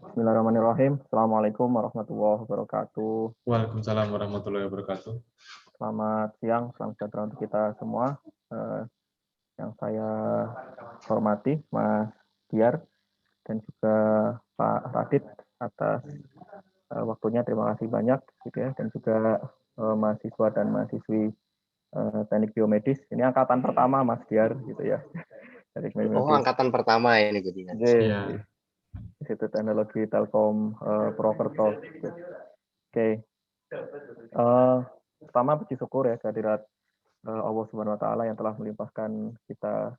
Bismillahirrahmanirrahim. Assalamualaikum warahmatullahi wabarakatuh. Waalaikumsalam warahmatullahi wabarakatuh. Selamat siang, salam sejahtera untuk kita semua. Yang saya hormati Mas Diar dan juga Pak Radit atas waktunya. Terima kasih banyak, gitu ya. Dan juga mahasiswa dan mahasiswi teknik biomedis. Ini angkatan pertama Mas Diar, gitu ya. Teknik Oh, biomedis. angkatan pertama ini jadinya. Iya. Institut Teknologi Telkom Purwokerto. Oke. Pertama puji syukur ya kehadirat Allah Subhanahu wa taala yang telah melimpahkan kita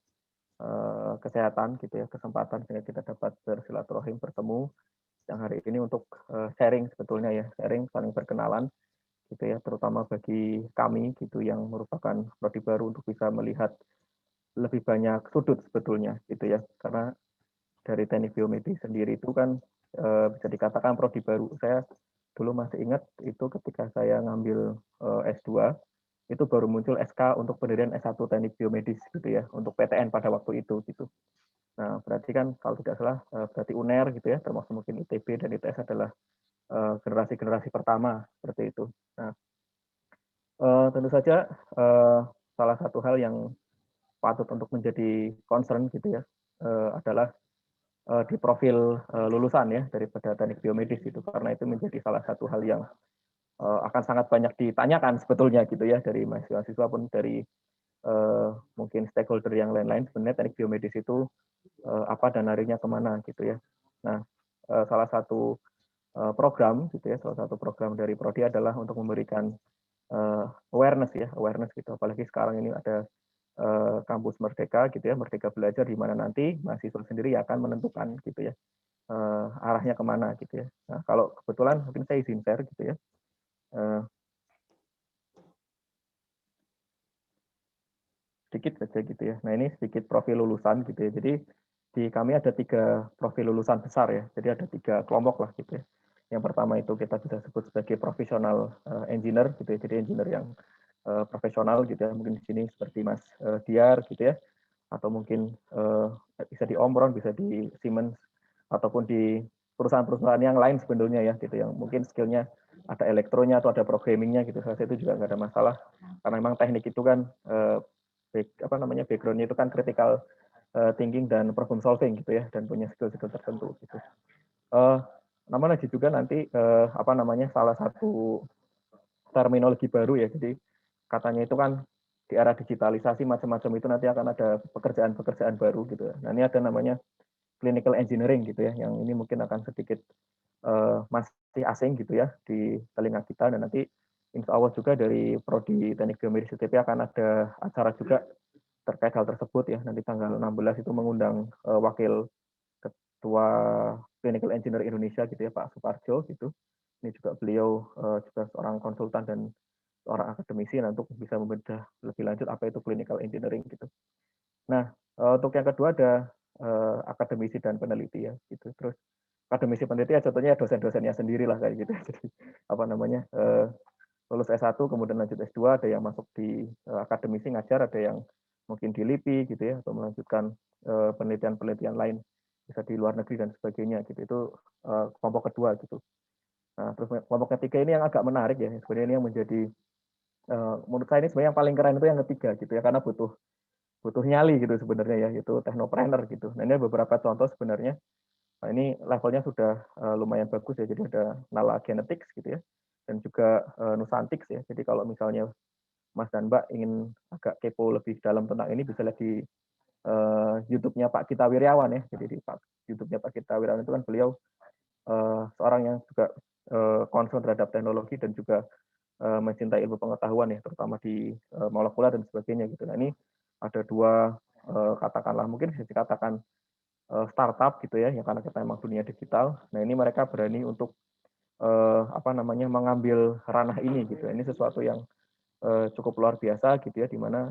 kesehatan gitu ya, kesempatan sehingga kita dapat bersilaturahim bertemu yang hari ini untuk sharing sebetulnya ya, sharing saling berkenalan gitu ya, terutama bagi kami gitu yang merupakan prodi baru untuk bisa melihat lebih banyak sudut sebetulnya gitu ya. Karena dari teknik biomedis sendiri itu kan bisa dikatakan prodi baru. Saya dulu masih ingat itu ketika saya ngambil S2 itu baru muncul SK untuk pendirian S1 teknik biomedis gitu ya, untuk PTN pada waktu itu gitu. Nah, berarti kan kalau tidak salah berarti UNER gitu ya, termasuk mungkin ITB dan ITS adalah generasi-generasi pertama seperti itu. Nah, tentu saja salah satu hal yang patut untuk menjadi concern gitu ya adalah di profil lulusan ya daripada teknik biomedis itu, karena itu menjadi salah satu hal yang akan sangat banyak ditanyakan sebetulnya gitu ya dari mahasiswa pun dari mungkin stakeholder yang lain-lain. Sebenarnya teknik biomedis itu apa dan larinya kemana gitu ya. Nah, salah satu program gitu ya, salah satu program dari Prodi adalah untuk memberikan awareness ya, awareness gitu. Apalagi sekarang ini ada kampus Merdeka gitu ya, Merdeka Belajar, di mana nanti mahasiswa sendiri akan menentukan gitu ya arahnya kemana gitu ya. Nah, kalau kebetulan mungkin saya izin share gitu ya. Sedikit saja gitu ya. Nah, ini sedikit profil lulusan gitu ya. Jadi di kami ada 3 profil lulusan besar ya. Jadi ada 3 kelompok lah gitu ya. Yang pertama itu kita bisa sebut sebagai profesional engineer gitu ya. Jadi engineer yang profesional gitu ya. Mungkin di sini seperti Mas Diar gitu ya. Atau mungkin bisa di Omron, bisa di Siemens, ataupun di perusahaan-perusahaan yang lain sebetulnya ya gitu, yang mungkin skillnya ada elektronya atau ada programmingnya gitu. Saya itu juga nggak ada masalah karena memang teknik itu kan backgroundnya itu kan critical thinking dan problem solving gitu ya, dan punya skill-skill tertentu gitu. Namun lagi juga nanti salah satu terminologi baru ya. Jadi katanya itu kan di era digitalisasi macam-macam itu nanti akan ada pekerjaan-pekerjaan baru gitu ya. Nah, ini ada namanya clinical engineering gitu ya, yang ini mungkin akan sedikit masih asing gitu ya di telinga kita, dan nanti insya Allah juga dari Prodi Teknik Biomedis UTP akan ada acara juga terkait hal tersebut ya. Nanti tanggal 16 itu mengundang wakil ketua Clinical Engineer Indonesia gitu ya, Pak Suparjo gitu. Ini juga beliau juga seorang konsultan dan seorang akademisi untuk bisa membedah lebih lanjut apa itu clinical engineering gitu. Nah, untuk yang kedua ada akademisi dan peneliti ya gitu. Terus akademisi peneliti ya contohnya dosen-dosennya sendiri lah kayak gitu. Jadi lulus S1 kemudian lanjut S2, ada yang masuk di akademisi ngajar, ada yang mungkin di LIPI gitu ya, atau melanjutkan penelitian-penelitian lain bisa di luar negeri dan sebagainya gitu. Itu kelompok kedua gitu. Nah, terus kelompok ketiga ini yang agak menarik ya, sebenarnya ini yang menjadi menurut saya ini sebenarnya yang paling keren itu yang ketiga gitu ya, karena butuh nyali gitu sebenarnya ya, itu technopreneur gitu. Nah, ini beberapa contoh sebenarnya. Nah, ini levelnya sudah lumayan bagus ya, jadi ada Nala Genetics gitu ya, dan juga Nusantics ya. Jadi kalau misalnya Mas dan Mbak ingin agak kepo lebih dalam tentang ini, bisa lihat di YouTube-nya Pak Gita Wirjawan ya. Jadi di YouTube-nya Pak Gita Wirjawan itu kan beliau seorang yang juga concern terhadap teknologi dan juga mencintai ilmu pengetahuan ya, terutama di molekuler dan sebagainya gitu. Nah, ini ada 2 katakanlah mungkin bisa dikatakan startup gitu ya, yang karena kita memang dunia digital. Nah, ini mereka berani untuk mengambil ranah ini gitu. Ini sesuatu yang cukup luar biasa gitu ya, di mana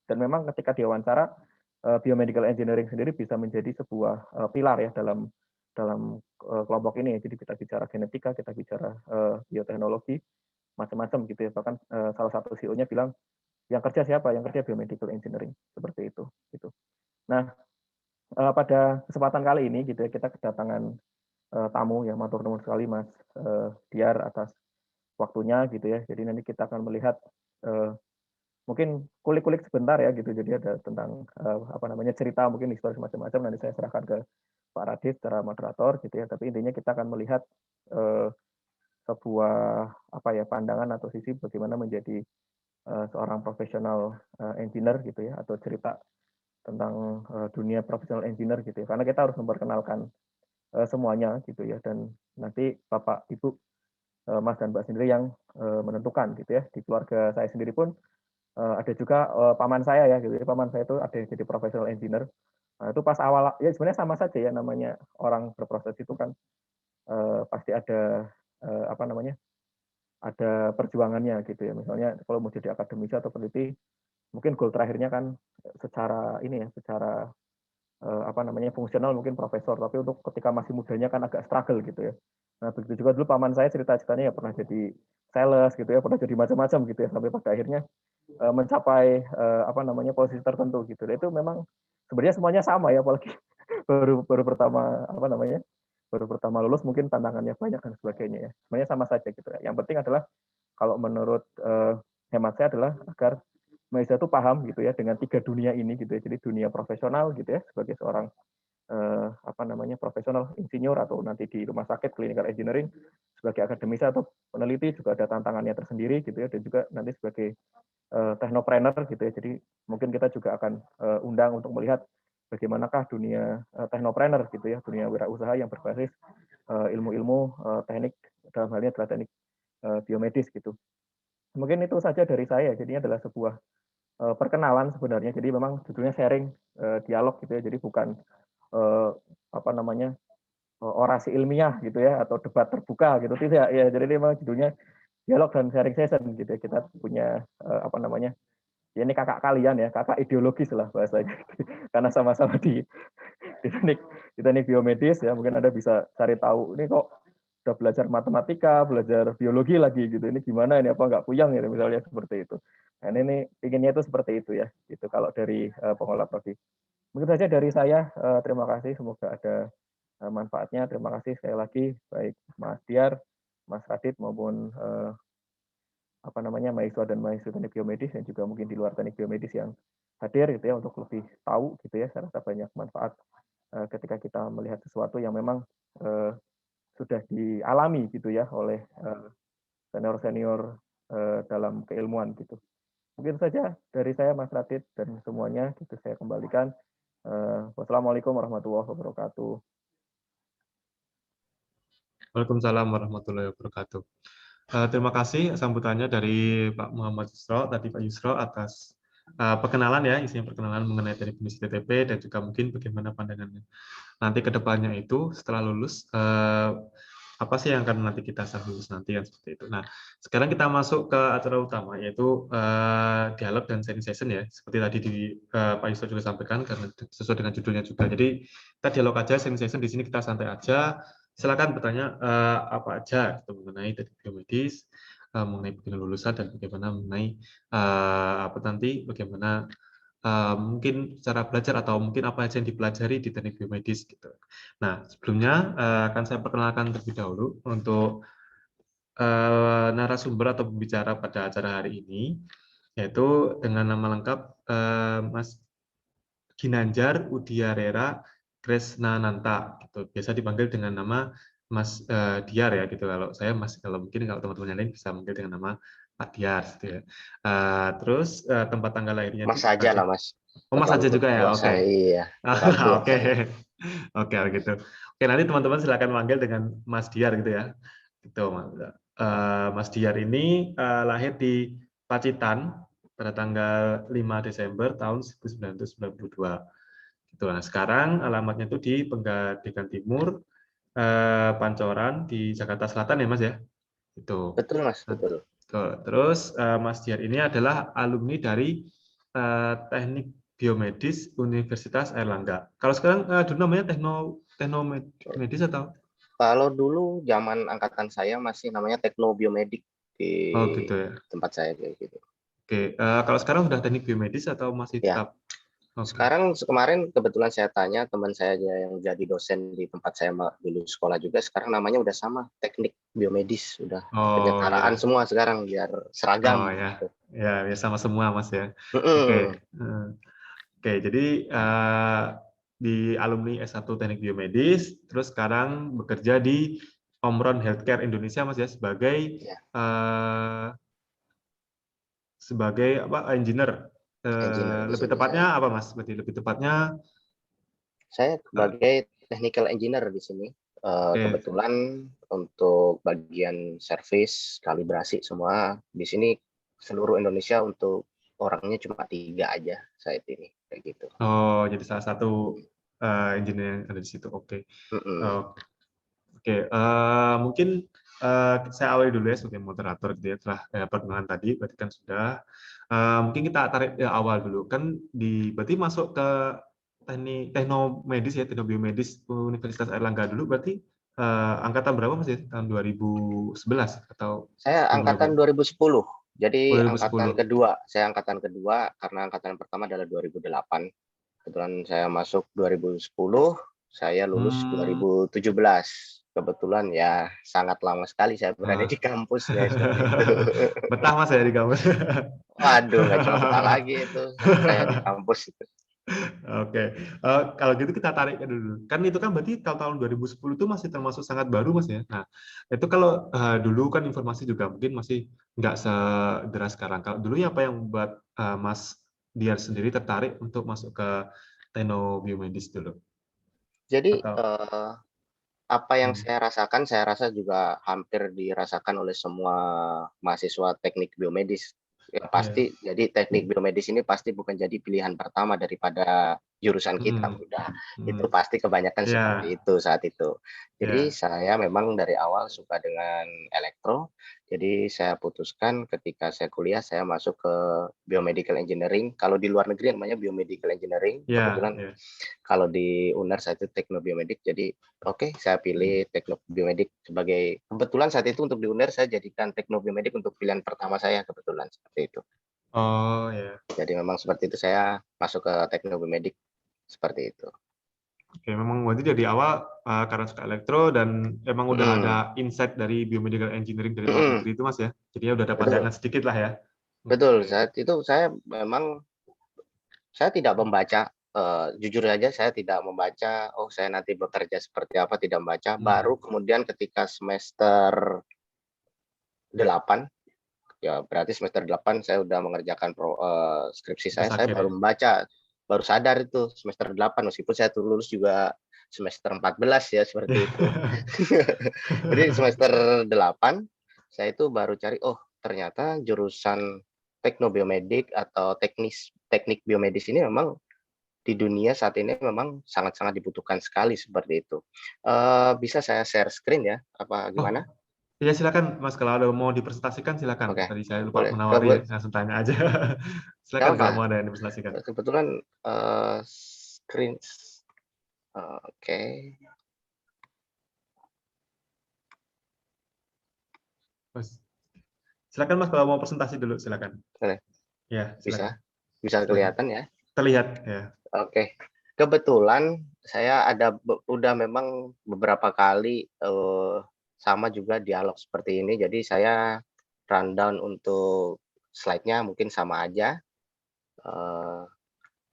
dan memang ketika diwawancara biomedical engineering sendiri bisa menjadi sebuah pilar ya dalam kelompok ini. Jadi kita bicara genetika, kita bicara bioteknologi, macam-macam gitu ya. Bahkan salah satu CEO-nya bilang, yang kerja siapa? Yang kerja biomedical engineering, seperti itu gitu. Nah, pada kesempatan kali ini gitu ya, kita kedatangan tamu yang matur nuwun sekali Mas Diar atas waktunya gitu ya. Jadi nanti kita akan melihat mungkin kulik-kulik sebentar ya gitu. Jadi ada tentang apa namanya cerita mungkin historis macam-macam. Nanti saya serahkan ke Pak Radit secara moderator gitu ya. Tapi intinya kita akan melihat sebuah apa ya pandangan atau sisi bagaimana menjadi seorang profesional engineer gitu ya, atau cerita tentang dunia profesional engineer gitu ya. Karena kita harus memperkenalkan semuanya gitu ya, dan nanti Bapak Ibu Mas dan Mbak sendiri yang menentukan gitu ya. Di keluarga saya sendiri pun ada juga paman saya ya gitu. Jadi paman saya itu ada yang jadi professional engineer. Nah, itu pas awal ya sebenarnya sama saja ya, namanya orang berproses itu kan pasti ada apa namanya? Ada perjuangannya gitu ya. Misalnya kalau mau jadi akademisi atau peneliti, mungkin goal terakhirnya kan secara ini ya, secara apa namanya fungsional mungkin profesor, tapi untuk ketika masih mudanya kan agak struggle gitu ya. Nah begitu juga dulu paman saya cerita-ceritanya ya pernah jadi sales gitu ya, pernah jadi macam-macam gitu ya, sampai pada akhirnya mencapai apa namanya posisi tertentu gitu. Itu memang sebenarnya semuanya sama ya, apalagi baru baru pertama apa namanya baru pertama lulus mungkin tantangannya banyak dan sebagainya ya. Sebenarnya sama saja gitu ya. Yang penting adalah kalau menurut hemat saya adalah agar mahasiswa itu paham gitu ya dengan tiga dunia ini gitu ya. Jadi dunia profesional gitu ya sebagai seorang apa namanya profesional insinyur atau nanti di rumah sakit clinical engineering sebagai akademisi atau peneliti juga ada tantangannya tersendiri gitu ya, dan juga nanti sebagai technopreneur gitu ya. Jadi mungkin kita juga akan undang untuk melihat bagaimanakah dunia technopreneur gitu ya, dunia wirausaha yang berbasis ilmu-ilmu teknik, dalam hal ini adalah teknik biomedis gitu. Mungkin itu saja dari saya. Jadinya adalah sebuah perkenalan sebenarnya. Jadi memang judulnya sharing dialog gitu ya. Jadi bukan apa namanya orasi ilmiah gitu ya atau debat terbuka gitu, tidak ya. Jadi memang judulnya dialog dan sharing session gitu ya. Kita punya apa namanya ya, ini kakak kalian ya, kakak ideologis lah bahasanya, karena sama-sama di teknik biomedis ya. Mungkin Anda bisa cari tahu ini kok udah belajar matematika, belajar biologi lagi gitu, ini gimana ini, apa nggak puyeng ya misalnya seperti itu. Nah ini inginnya itu seperti itu ya gitu kalau dari pengelola prodi. Mungkin saja dari saya, terima kasih, semoga ada manfaatnya. Terima kasih sekali lagi baik Mas Diar, Mas Radit maupun apa namanya mahasiswa dan mahasiswa teknik biomedis yang juga mungkin di luar teknik biomedis yang hadir gitu ya, untuk lebih tahu gitu ya. Saya rasa banyak manfaat ketika kita melihat sesuatu yang memang sudah dialami gitu ya oleh senior-senior dalam keilmuan gitu. Mungkin saja dari saya Mas Radit dan semuanya gitu saya kembalikan. Wassalamualaikum warahmatullahi wabarakatuh. Waalaikumsalam warahmatullahi wabarakatuh. Terima kasih sambutannya dari Pak Muhammad Yusro, tadi Pak Yusro atas perkenalan ya, isinya perkenalan mengenai teknik bisnis TTP dan juga mungkin bagaimana pandangannya. Nanti ke depannya itu setelah lulus, apa sih yang akan nanti kita setelah lulus nanti yang seperti itu. Nah, sekarang kita masuk ke acara utama, yaitu dialog dan sharing session ya, seperti tadi Pak Yusro juga sampaikan, karena sesuai dengan judulnya juga. Jadi kita dialog aja, sharing session di sini kita santai aja. Silakan bertanya apa aja gitu, mengenai teknik biomedis, mengenai bagaimana lulusan dan bagaimana mengenai apa nanti bagaimana mungkin cara belajar atau mungkin apa aja yang dipelajari di teknik biomedis gitu. Nah sebelumnya akan saya perkenalkan terlebih dahulu untuk narasumber atau pembicara pada acara hari ini, yaitu dengan nama lengkap Mas Ginanjar Udiarera Kresnananta, gitu. Biasa dipanggil dengan nama Mas Diar ya, gitu. Kalau saya Mas, kalau mungkin kalau teman-teman yang lain bisa manggil dengan nama Pak Diar, gitu ya. Terus tempat tanggal lahirnya Mas itu saja lah Mas. Oh Mas aja Terlalu juga ya, tua oke. saya, iya. Terlalu tua Oke, saya. oke gitu. Oke nanti teman-teman silakan manggil dengan Mas Diar gitu ya. Gitu Mas. Mas Diar ini lahir di Pacitan pada tanggal 5 Desember tahun 1992. Gitu. Nah, sekarang alamatnya itu di Pegadaian Timur, Pancoran di Jakarta Selatan ya Mas ya. Itu. Betul Mas, Nah, betul. terus Mas Diar ini adalah alumni dari Teknik Biomedis Universitas Airlangga. Kalau sekarang dulu namanya Teknomedis atau? Kalau dulu zaman angkatan saya masih namanya Teknobiomedik di Oh gitu ya. tempat saya kayak gitu. Oke, kalau sekarang sudah Teknik Biomedis atau masih Ya, tetap? Oke. Sekarang kemarin kebetulan saya tanya teman saya yang jadi dosen di tempat saya dulu sekolah juga, sekarang namanya udah sama, teknik biomedis, udah Oh penyetaraan ya, semua sekarang biar oh seragam ya, gitu. ya sama semua Mas ya. Oke, Mm-mm. oke. Jadi di alumni S1 Teknik Biomedis, terus sekarang bekerja di Omron Healthcare Indonesia Mas ya Ya, eh, sebagai apa engineer. engineer di Lebih sini saya. tepatnya apa Mas? Berarti lebih tepatnya Saya eh, sebagai technical engineer di sini. oke. Kebetulan untuk bagian service, kalibrasi semua di sini seluruh Indonesia untuk orangnya cuma 3 aja saat ini kayak gitu. Oh, jadi salah satu engineer yang ada di situ. Oke. Mm-mm. Oh, oke, mungkin saya awali dulu ya sebagai moderator gitu ya, setelah perkenalan tadi, berarti kan sudah. Mungkin kita tarik awal dulu, kan berarti masuk ke teknomedis ya, teknobiomedis Universitas Airlangga dulu, berarti angkatan berapa Mas ya? Tahun 2011 atau Saya sebelum angkatan lagi? 2010. Oh, Jadi angkatan 2010. kedua. Saya angkatan kedua karena angkatan pertama adalah 2008. Kebetulan saya masuk 2010, saya lulus Hmm, 2017. Kebetulan ya sangat lama sekali saya berada ah. di kampus ya seperti itu. Betah Mas ya di kampus. Waduh, nggak cuma betah lagi itu saya di kampus itu. Oke, kalau gitu kita tarik ke dulu. Kan itu kan berarti kalau tahun 2010 itu masih termasuk sangat baru, Mas ya. Nah, itu kalau dulu kan informasi juga mungkin masih nggak sederas sekarang. Kalau dulu apa yang membuat Mas Diar sendiri tertarik untuk masuk ke teknobiomedis dulu? Jadi Atau apa yang hmm, saya rasa juga hampir dirasakan oleh semua mahasiswa teknik biomedis. Ya ya, pasti, jadi teknik biomedis ini pasti bukan jadi pilihan pertama daripada jurusan kita. hmm, Udah, itu hmm, pasti kebanyakan seperti ya, itu saat itu. Jadi ya, saya memang dari awal suka dengan elektro. Jadi saya putuskan ketika saya kuliah saya masuk ke biomedical engineering. Kalau di luar negeri namanya biomedical engineering. ya, Kebetulan ya. kalau di UNER saat itu teknobiomedik, jadi oke, saya pilih teknobiomedik sebagai kebetulan saat itu untuk di UNER saya jadikan teknobiomedik untuk pilihan pertama saya kebetulan seperti itu. Oh ya. Jadi memang seperti itu saya masuk ke teknobiomedik seperti itu. Oke, memang berarti dari awal karena suka elektro dan emang udah ada Mm-mm. insight dari biomedical engineering dari luar Mm-mm. negeri itu Mas ya. Jadi udah ada Betul, pandangan sedikit lah ya. betul. Oke. Saat itu saya memang saya tidak membaca. Jujur saja saya tidak membaca. Oh saya nanti bekerja seperti apa tidak membaca. Baru Hmm. kemudian ketika semester 8 ya berarti semester 8 saya udah mengerjakan skripsi Tugas saya akhir baru ya. membaca, baru sadar itu semester 8 meskipun saya lulus juga semester 14 ya seperti itu. Jadi semester 8 saya itu baru cari, oh ternyata jurusan teknobiomedik atau teknik biomedis ini memang di dunia saat ini memang sangat-sangat dibutuhkan sekali seperti itu. Bisa saya share screen ya? Apa Oh, gimana? iya silakan Mas kalau ada mau dipresentasikan silakan. Oke, Tadi saya lupa boleh. menawari ya, langsung tanya aja. Gak Silakan apa. kalau mau ada yang dipresentasikan. Kebetulan screen. Oke, Mas, silakan Mas kalau mau presentasi dulu silakan. boleh. Ya, Bisa, silakan. bisa Silakan. kelihatan ya. Terlihat ya. Oke, kebetulan saya ada udah memang beberapa kali sama juga dialog seperti ini. Jadi saya rundown untuk slide-nya mungkin sama aja. Eh,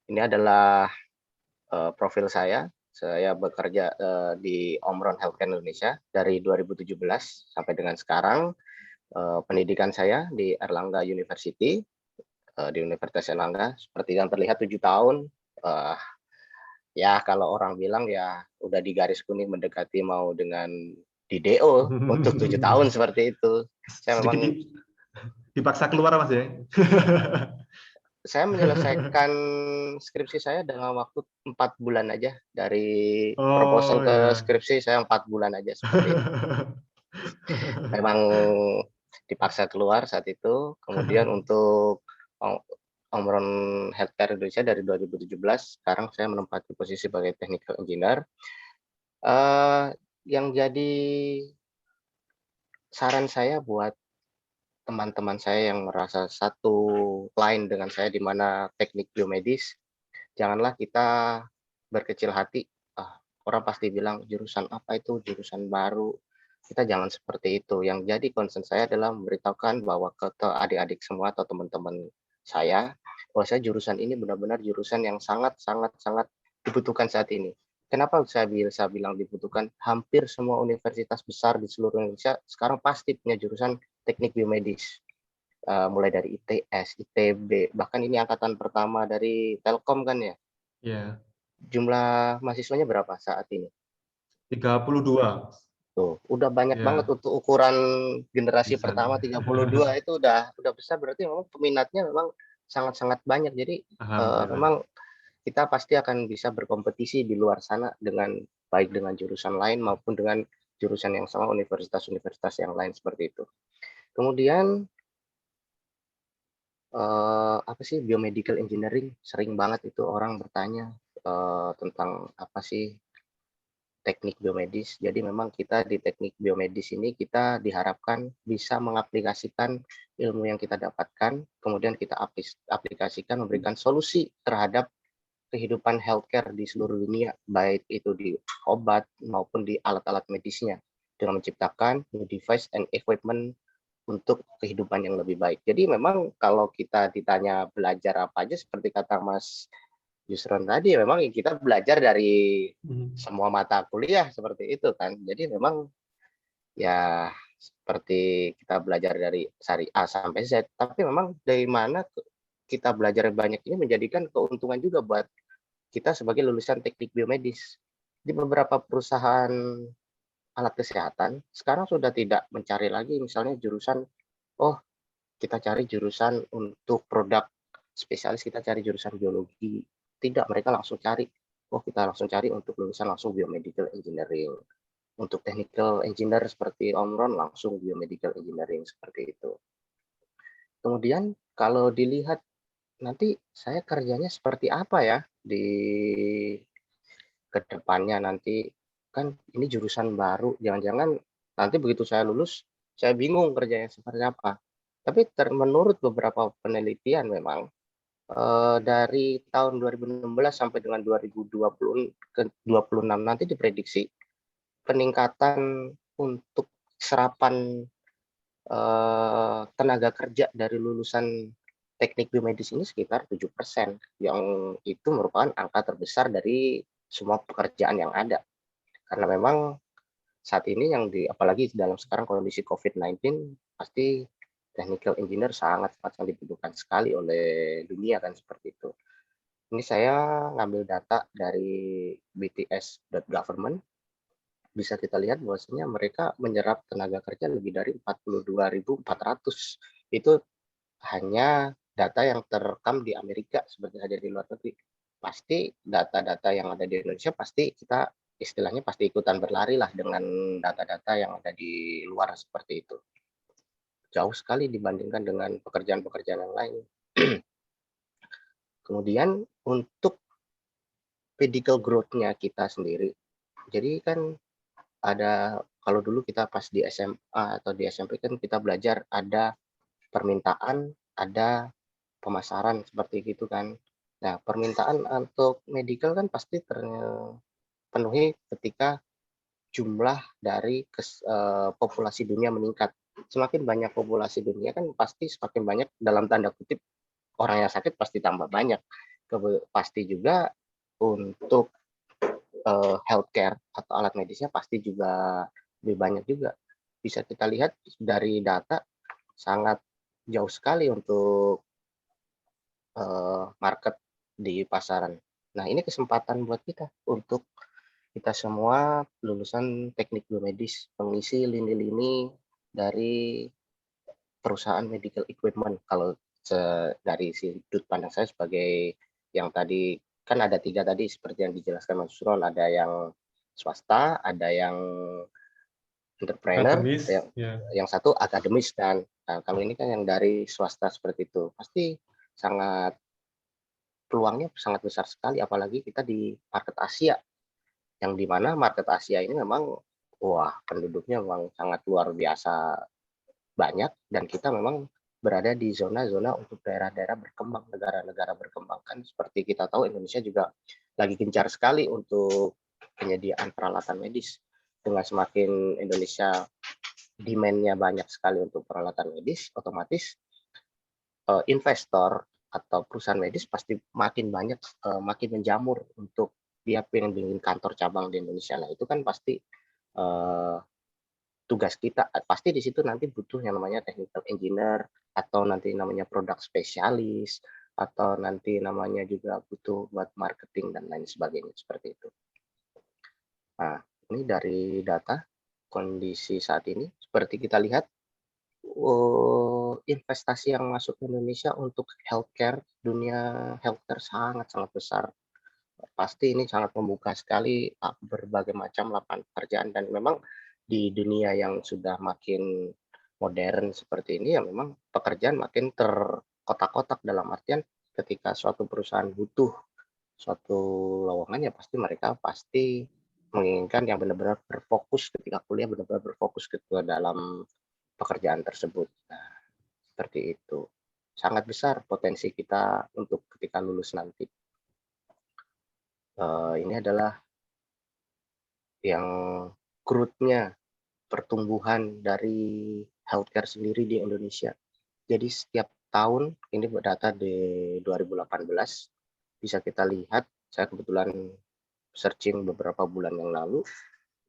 ini adalah profil saya. Saya bekerja di Omron Healthcare Indonesia dari 2017 sampai dengan sekarang. Pendidikan saya di Erlangga University, di Universitas Erlangga. Seperti yang terlihat 7 tahun. Uh, ya kalau orang bilang ya udah di garis kuning mendekati mau dengan di DO untuk 7 tahun seperti itu. Saya Sedikit memang dipaksa keluar Mas ya. saya menyelesaikan skripsi saya dalam waktu 4 bulan aja dari proposal Oh ke ya. skripsi saya 4 bulan aja seperti itu. Memang dipaksa keluar saat itu. Kemudian untuk Omron Healthcare Indonesia dari 2017, sekarang saya menempati posisi sebagai technical engineer. Yang jadi saran saya buat teman-teman saya yang merasa satu line dengan saya di mana teknik biomedis, janganlah kita berkecil hati, orang pasti bilang jurusan apa itu, jurusan baru. Kita jangan seperti itu. Yang jadi concern saya adalah memberitahukan bahwa ke adik-adik semua atau teman-teman saya, bahwa saya jurusan ini benar-benar jurusan yang sangat sangat sangat dibutuhkan saat ini. Kenapa saya bisa bilang dibutuhkan? Hampir semua universitas besar di seluruh Indonesia sekarang pasti punya jurusan teknik biomedis. Mulai dari ITS, ITB, bahkan ini angkatan pertama dari Telkom kan ya. Iya. Jumlah mahasiswanya berapa saat ini? 32. Tuh, udah banyak Iya. banget untuk ukuran generasi Bisa. pertama 32 itu udah besar, berarti memang peminatnya memang sangat-sangat banyak. Jadi Alhamdulillah. memang kita pasti akan bisa berkompetisi di luar sana dengan baik dengan jurusan lain maupun dengan jurusan yang sama universitas-universitas yang lain seperti itu. Kemudian apa sih biomedical engineering? Sering banget itu orang bertanya tentang apa sih teknik biomedis. Jadi memang kita di teknik biomedis ini kita diharapkan bisa mengaplikasikan ilmu yang kita dapatkan, kemudian kita aplikasikan memberikan solusi terhadap kehidupan healthcare di seluruh dunia, baik itu di obat maupun di alat-alat medisnya, dengan menciptakan new device and equipment untuk kehidupan yang lebih baik. Jadi memang kalau kita ditanya belajar apa aja, seperti kata Mas Yusron tadi, memang kita belajar dari semua mata kuliah seperti itu kan. Jadi memang ya seperti kita belajar dari A sampai Z, tapi memang dari mana kita belajar banyak ini menjadikan keuntungan juga buat kita sebagai lulusan teknik biomedis. Di beberapa perusahaan alat kesehatan sekarang sudah tidak mencari lagi misalnya jurusan, oh kita cari jurusan untuk produk spesialis, kita cari jurusan biologi. Tidak, mereka langsung cari, oh kita langsung cari untuk lulusan langsung biomedical engineering. Untuk technical engineer seperti Om Ron langsung biomedical engineering seperti itu. Kemudian kalau dilihat nanti saya kerjanya seperti apa ya di kedepannya nanti, kan ini jurusan baru, jangan-jangan nanti begitu saya lulus, saya bingung kerjanya seperti apa. Tapi menurut beberapa penelitian memang dari tahun 2016 sampai dengan 2020 ke 26 nanti diprediksi peningkatan untuk serapan tenaga kerja dari lulusan teknik biomedis ini sekitar 7%, yang itu merupakan angka terbesar dari semua pekerjaan yang ada. Karena memang saat ini yang apalagi dalam sekarang kondisi COVID-19 pasti technical engineer sangat dibutuhkan sekali oleh dunia kan seperti itu. Ini saya ngambil data dari bts.government, bisa kita lihat bahwasanya mereka menyerap tenaga kerja lebih dari 42.400. Itu hanya data yang terekam di Amerika, seperti saja di luar negeri. Pasti data-data yang ada di Indonesia pasti kita istilahnya pasti ikutan berlari lah dengan data-data yang ada di luar seperti itu. Jauh sekali dibandingkan dengan pekerjaan-pekerjaan yang lain. Kemudian untuk physical growth-nya kita sendiri. Jadi kan ada, kalau dulu kita pas di SMA atau di SMP kan kita belajar ada permintaan, ada pemasaran seperti gitu kan. Nah, permintaan untuk medical kan pasti terpenuhi ketika jumlah dari populasi dunia meningkat. Semakin banyak populasi dunia kan pasti semakin banyak dalam tanda kutip orang yang sakit pasti tambah banyak. Pasti juga untuk healthcare atau alat medisnya pasti juga lebih banyak juga. Bisa kita lihat dari data sangat jauh sekali untuk market di pasaran. Nah, ini kesempatan buat kita untuk kita semua lulusan teknik biomedis mengisi lini-lini dari perusahaan medical equipment. Kalau dari sudut pandang saya sebagai yang tadi kan ada 3 tadi seperti yang dijelaskan Mas Suron, ada yang swasta, ada yang entrepreneur, Akademis, yang satu akademis dan kalau ini kan yang dari swasta seperti itu. Pasti peluangnya sangat besar sekali, apalagi kita di market Asia, yang di mana market Asia ini memang wah penduduknya memang sangat luar biasa banyak dan kita memang berada di zona-zona untuk daerah-daerah berkembang, negara-negara berkembang. Kan seperti kita tahu Indonesia juga lagi gencar sekali untuk penyediaan peralatan medis. Dengan semakin Indonesia demand-nya banyak sekali untuk peralatan medis, otomatis investor atau perusahaan medis pasti makin banyak, makin menjamur untuk dia pengen bikin kantor cabang di Indonesia. Nah itu kan pasti tugas kita, pasti di situ nanti butuh yang namanya technical engineer, atau nanti namanya produk spesialis, atau nanti namanya juga butuh buat marketing dan lain sebagainya, seperti itu. Nah, ini dari data kondisi saat ini, seperti kita lihat, investasi yang masuk ke Indonesia untuk healthcare, dunia healthcare sangat-sangat besar. Pasti ini sangat membuka sekali berbagai macam lapangan pekerjaan, dan memang di dunia yang sudah makin modern seperti ini ya memang pekerjaan makin terkotak-kotak, dalam artian ketika suatu perusahaan butuh suatu lowongan ya pasti menginginkan yang benar-benar berfokus ketika kuliah, benar-benar berfokus ke dalam pekerjaan tersebut. Nah, seperti itu. Sangat besar potensi kita untuk ketika lulus nanti. Ini adalah yang growth-nya, pertumbuhan dari healthcare sendiri di Indonesia. Jadi setiap tahun, ini data di 2018, bisa kita lihat, saya kebetulan searching beberapa bulan yang lalu,